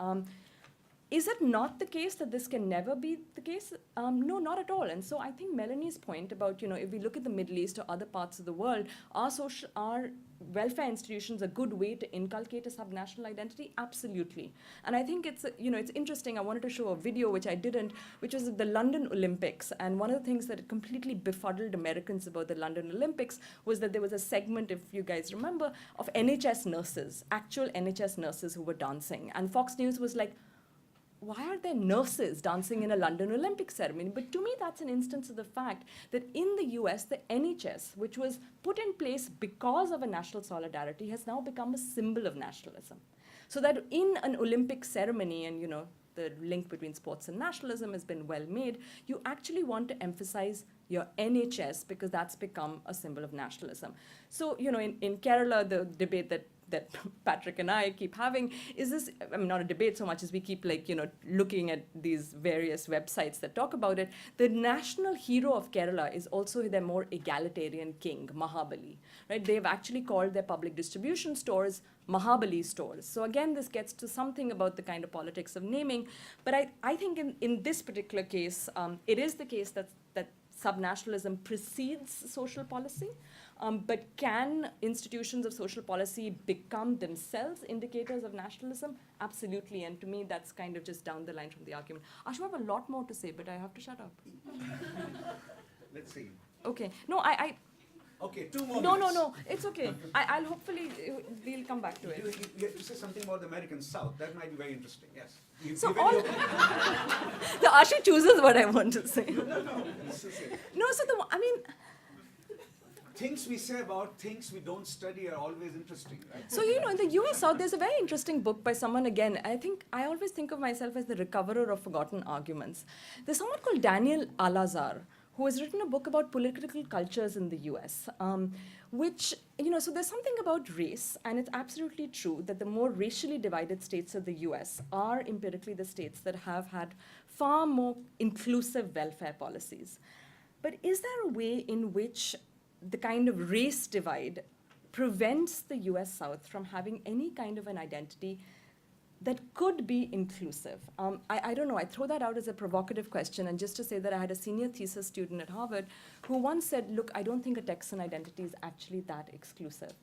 Is it not the case that this can never be the case? No, not at all. And so I think Melanie's point about, if we look at the Middle East or other parts of the world, our welfare institutions a good way to inculcate a subnational identity? Absolutely. And I think it's, it's interesting. I wanted to show a video, which I didn't, which was the London Olympics. And one of the things that completely befuddled Americans about the London Olympics was that there was a segment, if you guys remember, of NHS nurses, actual NHS nurses who were dancing. And Fox News was like, why are there nurses dancing in a London Olympic ceremony? But to me, that's an instance of the fact that in the US, the NHS, which was put in place because of a national solidarity, has now become a symbol of nationalism. So that in an Olympic ceremony, and the link between sports and nationalism has been well made, you actually want to emphasize your NHS because that's become a symbol of nationalism. So, in Kerala, the debate that Patrick and I keep having is this, not a debate so much as we keep looking at these various websites that talk about it. The national hero of Kerala is also their more egalitarian king, Mahabali, right? They've actually called their public distribution stores Mahabali stores. So again, this gets to something about the kind of politics of naming. But I think in this particular case, it is the case that subnationalism precedes social policy. But can institutions of social policy become themselves indicators of nationalism? Absolutely, and to me, that's kind of just down the line from the argument. I should have a lot more to say, but I have to shut up. Let's see. Okay, no, I Okay, 2 more No, minutes. no, it's okay. I'll hopefully, we'll come back to You, it. you have to say something about the American South. That might be very interesting. Yes. So Give all, any the Ashu chooses what I want to say. This is it. No, so I mean, Things we say about things we don't study are always interesting, right? so in the US South, there's a very interesting book by someone, again, I always think of myself as the recoverer of forgotten arguments. There's someone called Daniel Al-Azhar, who has written a book about political cultures in the US, which, so there's something about race, and it's absolutely true that the more racially divided states of the US are empirically the states that have had far more inclusive welfare policies. But is there a way in which the kind of race divide prevents the US South from having any kind of an identity that could be inclusive? I don't know, I throw that out as a provocative question, and just to say that I had a senior thesis student at Harvard who once said, look, I don't think a Texan identity is actually that exclusive.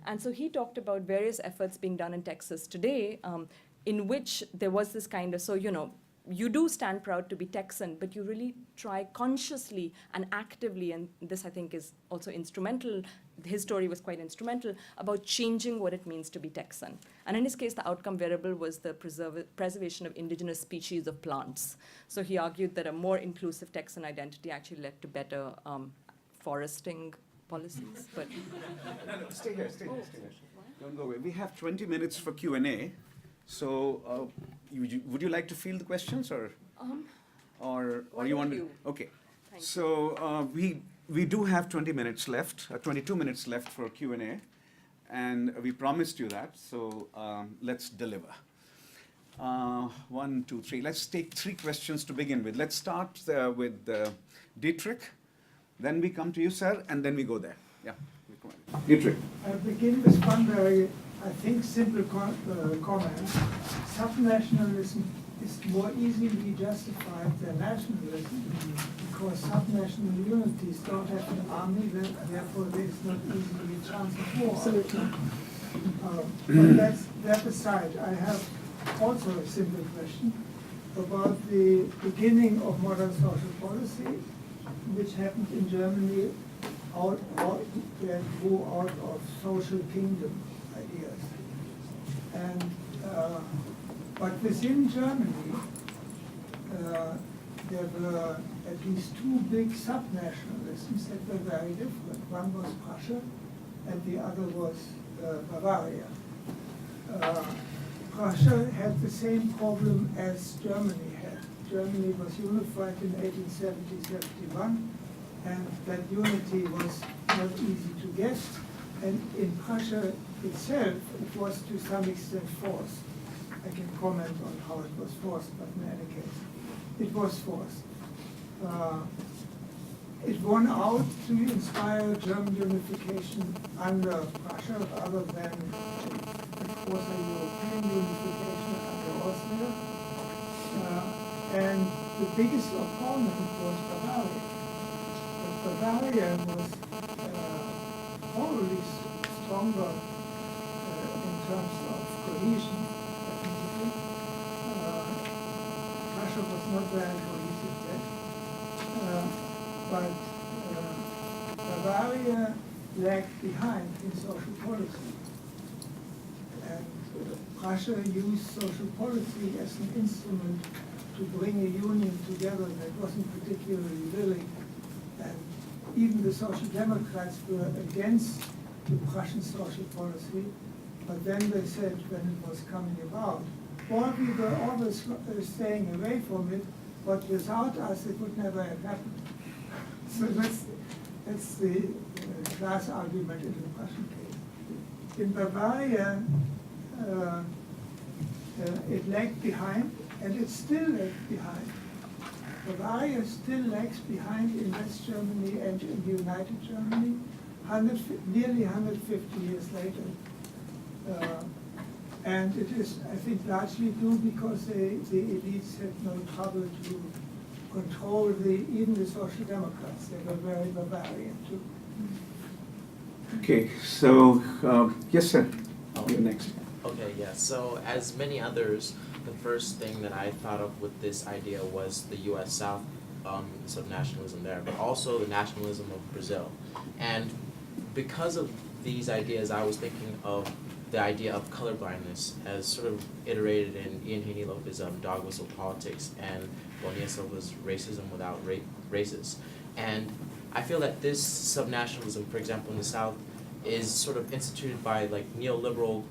And so he talked about various efforts being done in Texas today in which there was this kind of, you do stand proud to be Texan, but you really try consciously and actively, and this I think is also instrumental, his story was quite instrumental, about changing what it means to be Texan. And in his case, the outcome variable was the preservation of indigenous species of plants. So he argued that a more inclusive Texan identity actually led to better foresting policies. But No, stay here, stay here. Don't go away. We have 20 minutes for Q&A. So, would you like to field the questions, or why you don't want? you? Okay. Thank you. So we do have 20 minutes left, 22 minutes left for Q&A, and we promised you that. So let's deliver. 1, 2, 3. Let's take 3 questions to begin with. Let's start with Dietrich. Then we come to you, sir, and then we go there. Yeah. Dietrich. I begin with one very, I think, simple comment. Subnationalism is more easily justified than nationalism because subnational unities don't have an army, therefore there is not easily a chance of war. Absolutely. But that aside, I have also a simple question about the beginning of modern social policy, which happened in Germany that grew out of social kingdom ideas. And but within Germany, there were at least 2 big subnationalisms that were very different. One was Prussia, and the other was Bavaria. Prussia had the same problem as Germany had. Germany was unified in 1870-71, and that unity was not easy to get. And in Prussia itself, it was to some extent forced. I can comment on how it was forced, but in any case, it was forced. It won out to inspire German unification under Prussia rather than it was a European unification under Austria. And the biggest opponent was Bavaria. But Bavaria was probably stronger in terms of cohesion. Prussia was not very cohesive yet. But Bavaria lagged behind in social policy. And Prussia used social policy as an instrument to bring a union together that wasn't particularly willing. And even the Social Democrats were against the Prussian social policy, but then they said when it was coming about, well, we were always staying away from it, but without us it would never have happened. So that's the class argument in the Prussian case. In Bavaria, it lagged behind, and it still lagged behind. Bavaria still lags behind in West Germany and in the United Germany, nearly 150 years later. And it is, I think, largely due because the elites had no trouble to control even the Social Democrats. They were very Bavarian too. Okay, so yes, sir. You're next. Okay, yeah. So as many others, the first thing that I thought of with this idea was the U.S. South, subnationalism there, but also the nationalism of Brazil. And because of these ideas, I was thinking of the idea of colorblindness as sort of iterated in Ian Haney Lopez's Dog Whistle Politics and Bonilla Silva's Racism Without Races. And I feel that this subnationalism, for example, in the South, is sort of instituted by like the neoliberal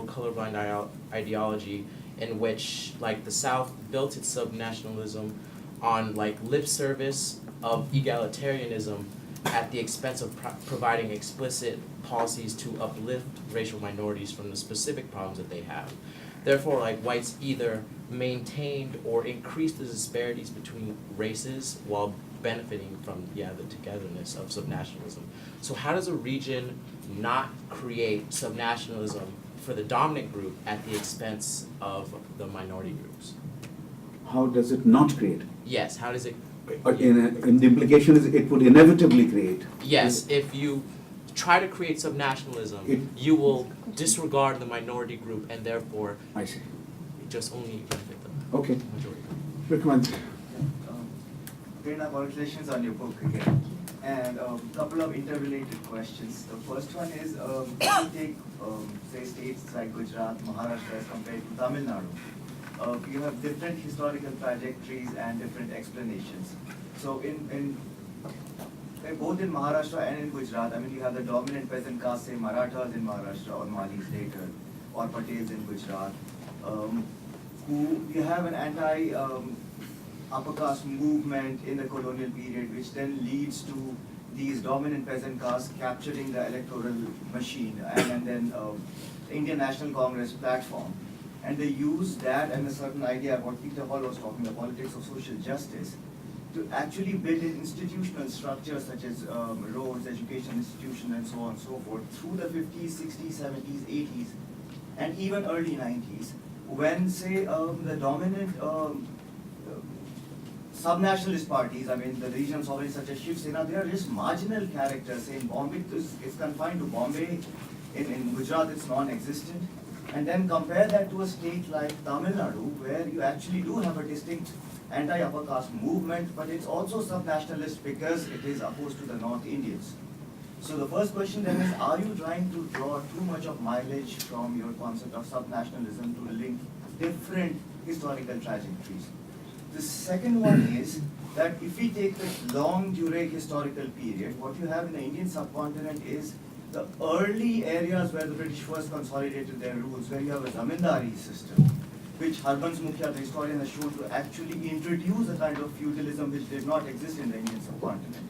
colorblind ideology, in which like the South built its subnationalism on like lip service of egalitarianism at the expense of providing explicit policies to uplift racial minorities from the specific problems that they have. Therefore, like whites either maintained or increased the disparities between races while benefiting from the togetherness of subnationalism. So how does a region not create subnationalism for the dominant group at the expense of the minority groups? How does it not create? Yes, how does it? And the implication is it would inevitably create. Yes, if you try to create subnationalism, you will disregard the minority group and therefore I see. just only benefit the Okay. majority. Recommend. Prerna, congratulations on your book again. And a couple of interrelated questions. The first one is, if you take, say, states like Gujarat, Maharashtra as compared to Tamil Nadu, you have different historical trajectories and different explanations. So both in Maharashtra and in Gujarat, I mean, you have the dominant peasant caste, say Marathas in Maharashtra or Malis later, or Patels in Gujarat, who you have an upper caste movement in the colonial period, which then leads to these dominant peasant castes capturing the electoral machine and then the Indian National Congress platform. And they use that and a certain idea, what Peter Hall was talking, the politics of social justice, to actually build in institutional structures such as roads, education institutions, and so on and so forth through the 50s, 60s, 70s, 80s, and even early 90s, when, say, the dominant subnationalist parties, I mean, the regional sovereigns such as Shiv Sena, they are just marginal characters. Say in Bombay, it's confined to Bombay. In Gujarat, it's non-existent. And then compare that to a state like Tamil Nadu, where you actually do have a distinct anti-upper caste movement, but it's also subnationalist because it is opposed to the North Indians. So the first question then is, are you trying to draw too much of mileage from your concept of subnationalism to link different historical trajectories? The second one is that if we take the long durée historical period, what you have in the Indian subcontinent is the early areas where the British first consolidated their rules, where you have a zamindari system, which Harbans Mukhia, the historian, has shown to actually introduce a kind of feudalism which did not exist in the Indian subcontinent,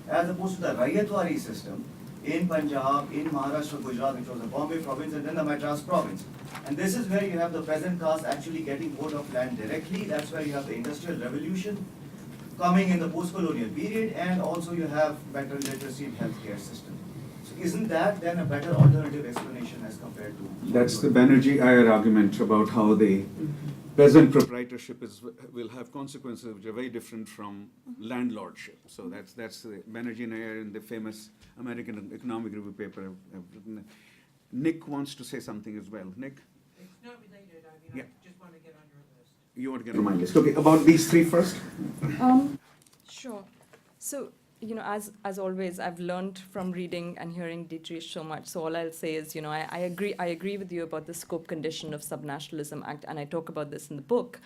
as opposed to the Rayatwari system in Punjab, in Maharashtra, Gujarat, which was the Bombay province, and then the Madras province. And this is where you have the peasant caste actually getting hold of land directly. That's where you have the Industrial Revolution coming in the post-colonial period, and also you have better literacy and healthcare system. So isn't that then a better alternative explanation as compared to? That's the Banerjee Iyer argument about how the peasant proprietorship will have consequences which are very different from landlordship. So that's the Banerjee and Iyer in the famous American Economic Review paper have written. Nick wants to say something as well. Nick? It's not related, I mean, Yeah. I just want to get on your list. You want to get on my list. Okay, about these three first. Sure. So, you know, as always, I've learned from reading and hearing Dietrich so much. So all I'll say is, you know, I agree with you about the scope condition of Subnationalism Act, and I talk about this in the book.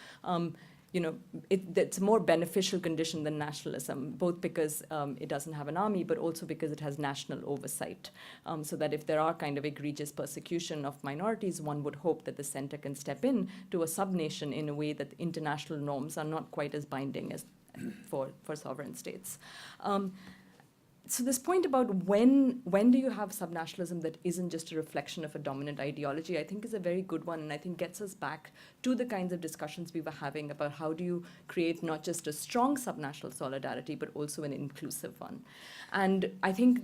You know, it's a more beneficial condition than nationalism, both because it doesn't have an army, but also because it has national oversight. So that if there are kind of egregious persecution of minorities, one would hope that the center can step in to a subnation in a way that international norms are not quite as binding as for sovereign states. So this point about when do you have subnationalism that isn't just a reflection of a dominant ideology, I think is a very good one, and I think gets us back to the kinds of discussions we were having about how do you create not just a strong subnational solidarity, but also an inclusive one. And I think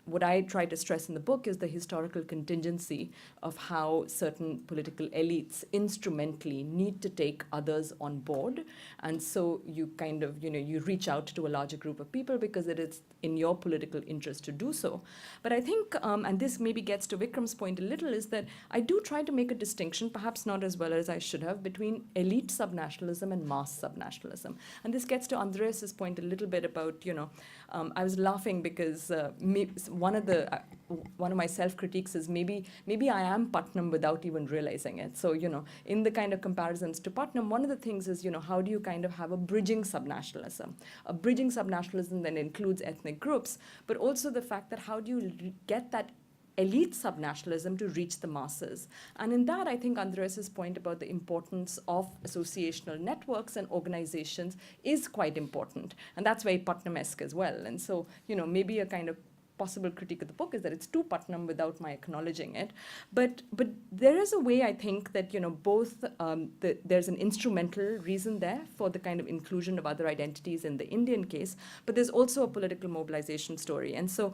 what I try to stress in the book is the historical contingency of how certain political elites instrumentally need to take others on board. And so you kind of, you know, you reach out to a larger group of people because it is in your political interest to do so. But I think, and this maybe gets to Vikram's point a little, is that I do try to make a distinction, perhaps not as well as I should have, between elite subnationalism and mass subnationalism. And this gets to Andreas's point a little bit about, you know, I was laughing because one of my self-critiques is maybe I am Putnam without even realizing it. So, in the kind of comparisons to Putnam, one of the things is, how do you kind of have a bridging subnationalism? A bridging subnationalism that includes ethnic groups, but also the fact that how do you get that elite subnationalism to reach the masses. And in that, I think Andreas's point about the importance of associational networks and organizations is quite important. And that's very Putnam-esque as well. And so, maybe a kind of possible critique of the book is that it's too Putnam without my acknowledging it. But there is a way, I think, that, both there's an instrumental reason there for the kind of inclusion of other identities in the Indian case, but there's also a political mobilization story. And so,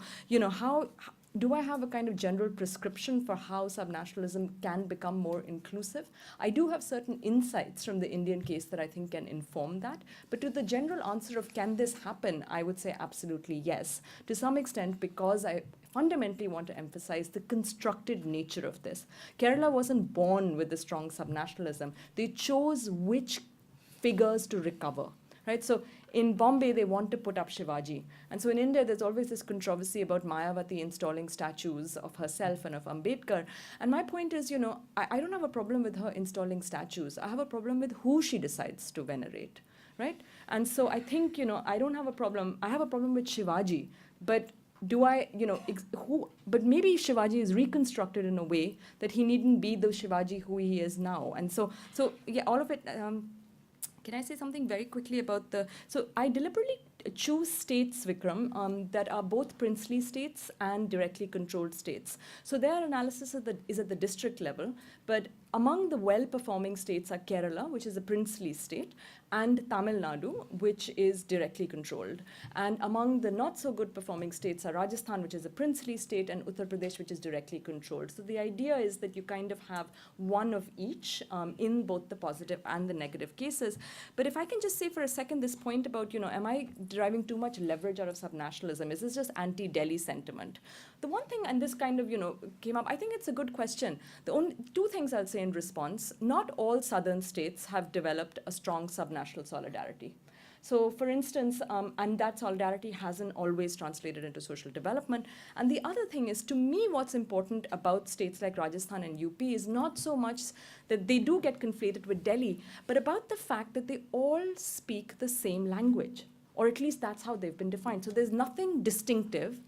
how do I have a kind of general prescription for how subnationalism can become more inclusive? I do have certain insights from the Indian case that I think can inform that. But to the general answer of can this happen, I would say absolutely yes. To some extent, because I fundamentally want to emphasize the constructed nature of this. Kerala wasn't born with a strong subnationalism. They chose which figures to recover. Right? So in Bombay, they want to put up Shivaji. And so in India, there's always this controversy about Mayawati installing statues of herself and of Ambedkar. And my point is, I don't have a problem with her installing statues. I have a problem with who she decides to venerate, right? And so I think, I don't have a problem. I have a problem with Shivaji. But do I, but maybe Shivaji is reconstructed in a way that he needn't be the Shivaji who he is now. And so yeah, all of it... Can I say something very quickly about so I deliberately choose states, Vikram, that are both princely states and directly controlled states. So their analysis is at the district level, but among the well-performing states are Kerala, which is a princely state, and Tamil Nadu, which is directly controlled. And among the not-so-good performing states are Rajasthan, which is a princely state, and Uttar Pradesh, which is directly controlled. So the idea is that you kind of have one of each in both the positive and the negative cases. But if I can just say for a second this point about, am I deriving too much leverage out of subnationalism? Is this just anti-Delhi sentiment? The one thing, and this kind of, came up, I think it's a good question. The only two things I'll say in response: not all southern states have developed a strong subnational solidarity. So, for instance, and that solidarity hasn't always translated into social development. And the other thing is, to me, what's important about states like Rajasthan and UP is not so much that they do get conflated with Delhi, but about the fact that they all speak the same language, or at least that's how they've been defined. So there's nothing distinctive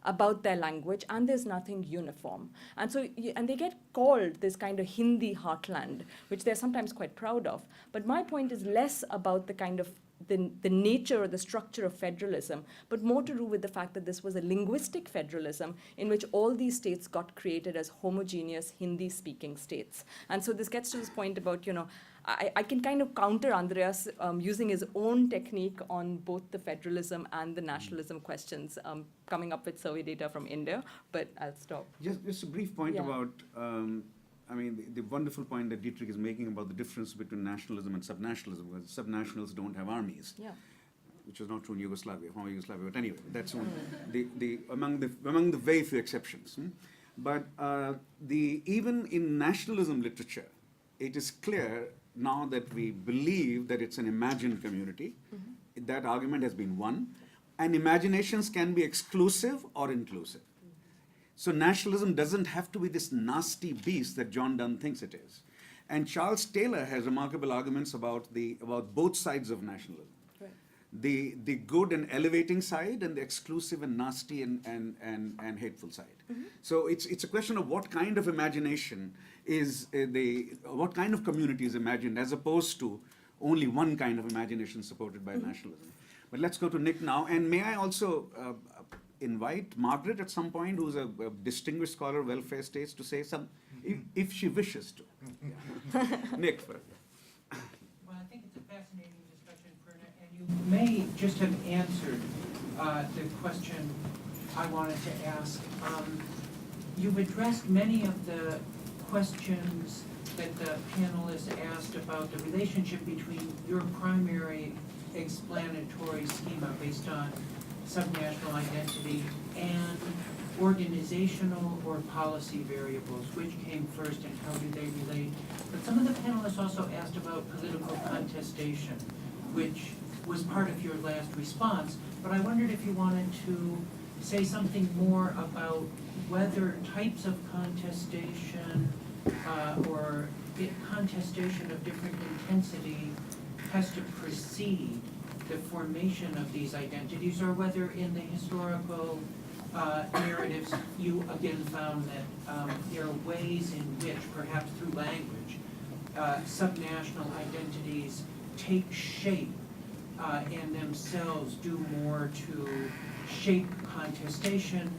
about their language, and there's nothing uniform. And so, and they get called this kind of Hindi heartland, which they're sometimes quite proud of. But my point is less about the kind of the nature or the structure of federalism, but more to do with the fact that this was a linguistic federalism in which all these states got created as homogeneous Hindi-speaking states. And so this gets to this point about, I can kind of counter Andreas using his own technique on both the federalism and the nationalism questions, coming up with survey data from India, but I'll stop. Just a brief point Yeah. about, the wonderful point that Dietrich is making about the difference between nationalism and subnationalism, because subnationals don't have armies. Yeah. Which was not true in Yugoslavia, former Yugoslavia, but anyway, that's one, among the very few exceptions. But even in nationalism literature, it is clear now that we believe that it's an imagined community. Mm-hmm. That argument has been won, and imaginations can be exclusive or inclusive. So nationalism doesn't have to be this nasty beast that John Donne thinks it is. And Charles Taylor has remarkable arguments about both sides of nationalism. Right. The good and elevating side, and the exclusive and nasty and hateful side. Mm-hmm. So it's a question of what kind of imagination is what kind of community is imagined, as opposed to only one kind of imagination supported by nationalism. But let's go to Nick now, and may I also invite Margaret at some point, who's a distinguished scholar of welfare states, to say some, if she wishes to. Nick first. Well, I think it's a fascinating discussion, Prerna, and you may just have answered the question I wanted to ask. You've addressed many of the questions that the panelists asked about the relationship between your primary explanatory schema based on subnational identity and organizational or policy variables. Which came first and how do they relate? But some of the panelists also asked about political contestation, which was part of your last response. But I wondered if you wanted to say something more about whether types of contestation or contestation of different intensity has to precede the formation of these identities, or whether in the historical narratives you again found that there are ways in which, perhaps through language, subnational identities take shape and themselves do more to shape contestation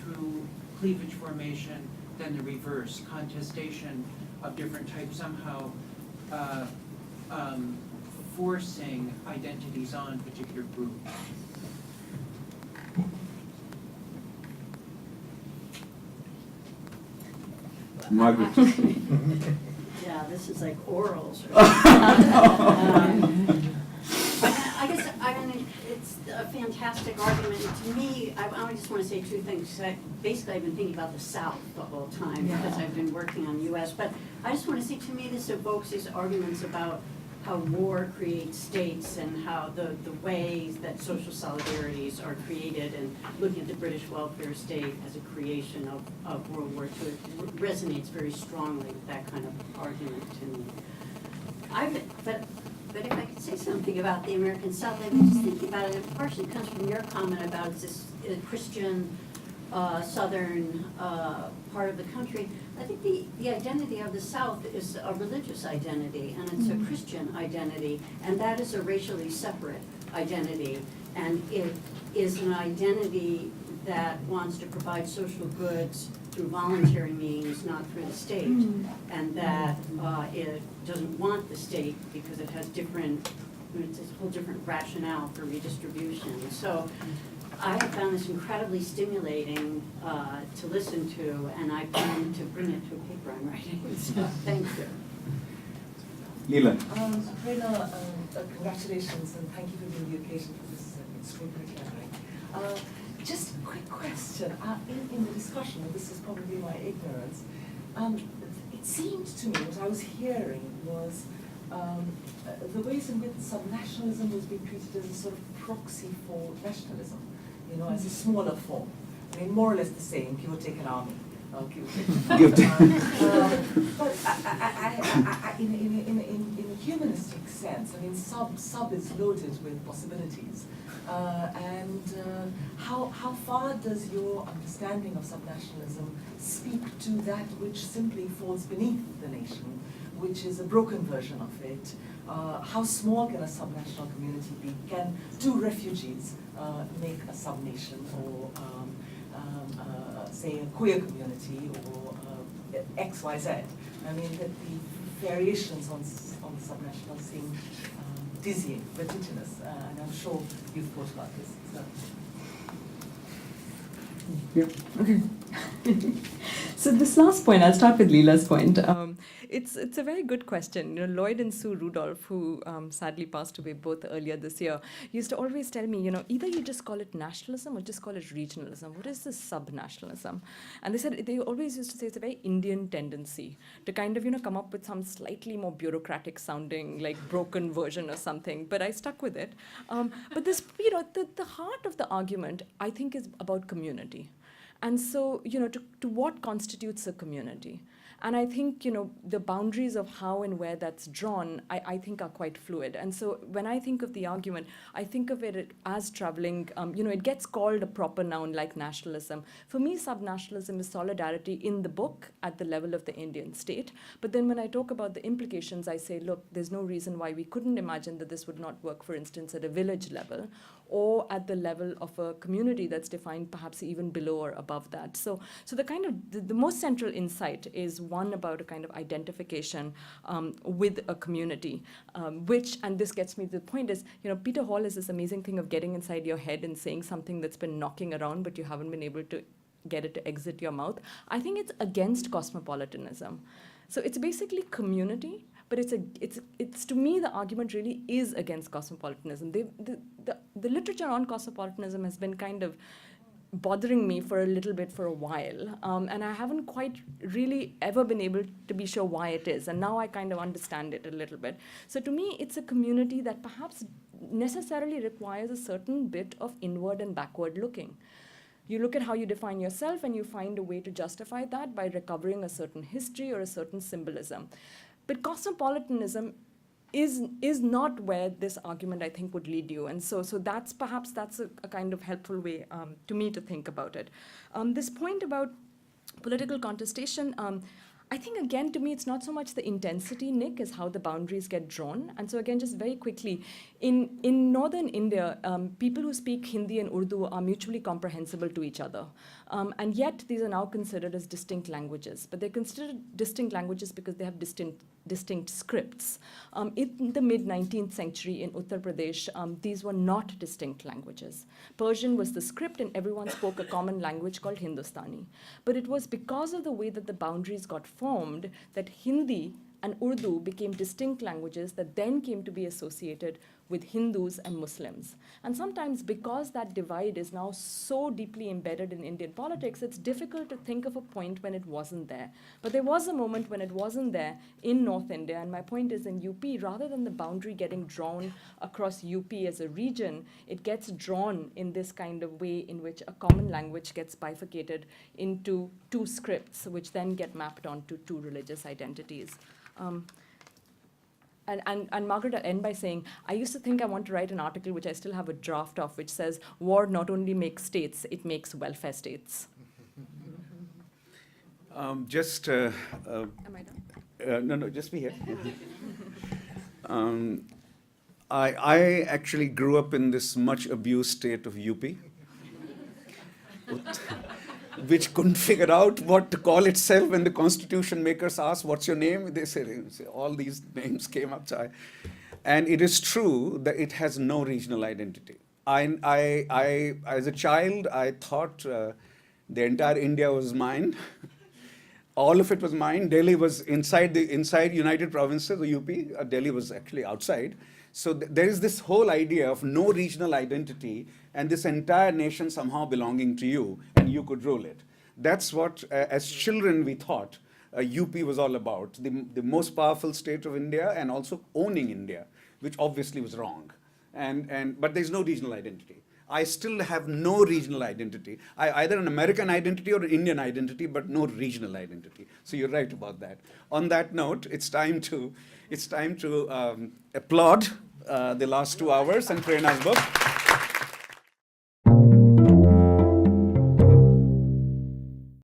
through cleavage formation than the reverse, contestation of different types somehow forcing identities on particular groups. Margaret. Yeah, this is like orals or something. I guess, I mean, it's a fantastic argument. To me, I just want to say two things. Basically, I've been thinking about the South the whole time because I've been working on the U.S. But I just want to say, to me, this evokes these arguments about how war creates states and how the ways that social solidarities are created, and looking at the British welfare state as a creation of World War II, it resonates very strongly with that kind of argument to me. But if I could say something about the American South, I've been just thinking about it. It partially comes from your comment about it's this Christian southern part of the country. I think the identity of the South is a religious identity, and it's a Christian identity, and that is a racially separate identity. And it is an identity that wants to provide social goods through voluntary means, not through the state, and that it doesn't want the state because it has different, it's a whole different rationale for redistribution. So I have found this incredibly stimulating to listen to, and I plan to bring it to a paper I'm writing. So thank you. Leela. Prerna, congratulations and thank you for being the occasion for this extraordinary gathering. Just a quick question. In the discussion, and this is probably my ignorance, it seemed to me what I was hearing was the ways in which subnationalism was being treated as a sort of proxy for nationalism, you know, as a smaller form. I mean, more or less the same, give or take an army. But in a humanistic sense, I mean, sub is loaded with possibilities. How far does your understanding of subnationalism speak to that which simply falls beneath the nation, which is a broken version of it? How small can a subnational community be? Can two refugees make a subnation, or say a queer community, or XYZ? I mean, that the variations on the subnational seem dizzying, vertiginous, and I'm sure you've thought about this. So. Yeah. Okay. So this last point, I'll start with Leela's point. It's a very good question. You know, Lloyd and Sue Rudolph, who sadly passed away both earlier this year, used to always tell me, you know, either you just call it nationalism or just call it regionalism. What is this sub-nationalism? And they always used to say it's a very Indian tendency to kind of, you know, come up with some slightly more bureaucratic sounding, like broken version or something. But I stuck with it. But this, you know, the heart of the argument, I think, is about community. And so, you know, to what constitutes a community? And I think, you know, the boundaries of how and where that's drawn, I think are quite fluid. And so when I think of the argument, I think of it as traveling, you know, it gets called a proper noun like nationalism. For me, subnationalism is solidarity in the book at the level of the Indian state. But then when I talk about the implications, I say, look, there's no reason why we couldn't imagine that this would not work, for instance, at a village level, or at the level of a community that's defined perhaps even below or above that. So the kind of, the most central insight is one about a kind of identification with a community, which, and this gets me to the point is, you know, Peter Hall is this amazing thing of getting inside your head and saying something that's been knocking around, but you haven't been able to get it to exit your mouth. I think it's against cosmopolitanism. So it's basically community, but it's to me, the argument really is against cosmopolitanism. The literature on cosmopolitanism has been kind of bothering me for a little bit for a while, and I haven't quite really ever been able to be sure why it is, and now I kind of understand it a little bit. So to me, it's a community that perhaps necessarily requires a certain bit of inward and backward looking. You look at how you define yourself, and you find a way to justify that by recovering a certain history or a certain symbolism. But cosmopolitanism is not where this argument, I think, would lead you. And so that's perhaps a kind of helpful way to me to think about it. This point about political contestation, I think, again, to me, it's not so much the intensity, Nick, as how the boundaries get drawn. And so, again, just very quickly, in northern India, people who speak Hindi and Urdu are mutually comprehensible to each other. And yet, these are now considered as distinct languages. But they're considered distinct languages because they have distinct scripts. In the mid-19th century in Uttar Pradesh, these were not distinct languages. Persian was the script, and everyone spoke a common language called Hindustani. But it was because of the way that the boundaries got formed that Hindi and Urdu became distinct languages that then came to be associated with Hindus and Muslims. And sometimes, because that divide is now so deeply embedded in Indian politics, it's difficult to think of a point when it wasn't there. But there was a moment when it wasn't there in North India, and my point is in UP, rather than the boundary getting drawn across UP as a region, it gets drawn in this kind of way in which a common language gets bifurcated into two scripts, which then get mapped onto two religious identities. And Margaret, I'll end by saying, I used to think I want to write an article, which I still have a draft of, which says, war not only makes states, it makes welfare states. Am I done? No, just be here. I actually grew up in this much abused state of UP, which couldn't figure out what to call itself when the constitution makers asked, what's your name? They said, all these names came up. And it is true that it has no regional identity. I as a child, I thought the entire India was mine. All of it was mine. Delhi was inside United Provinces, the UP. Delhi was actually outside. So there is this whole idea of no regional identity and this entire nation somehow belonging to you, and you could rule it. That's what, as children, we thought UP was all about, the most powerful state of India and also owning India, which obviously was wrong. But there's no regional identity. I still have no regional identity. Either an American identity or an Indian identity, but no regional identity. So you're right about that. On that note, it's time to applaud the last 2 hours and Prerna's book.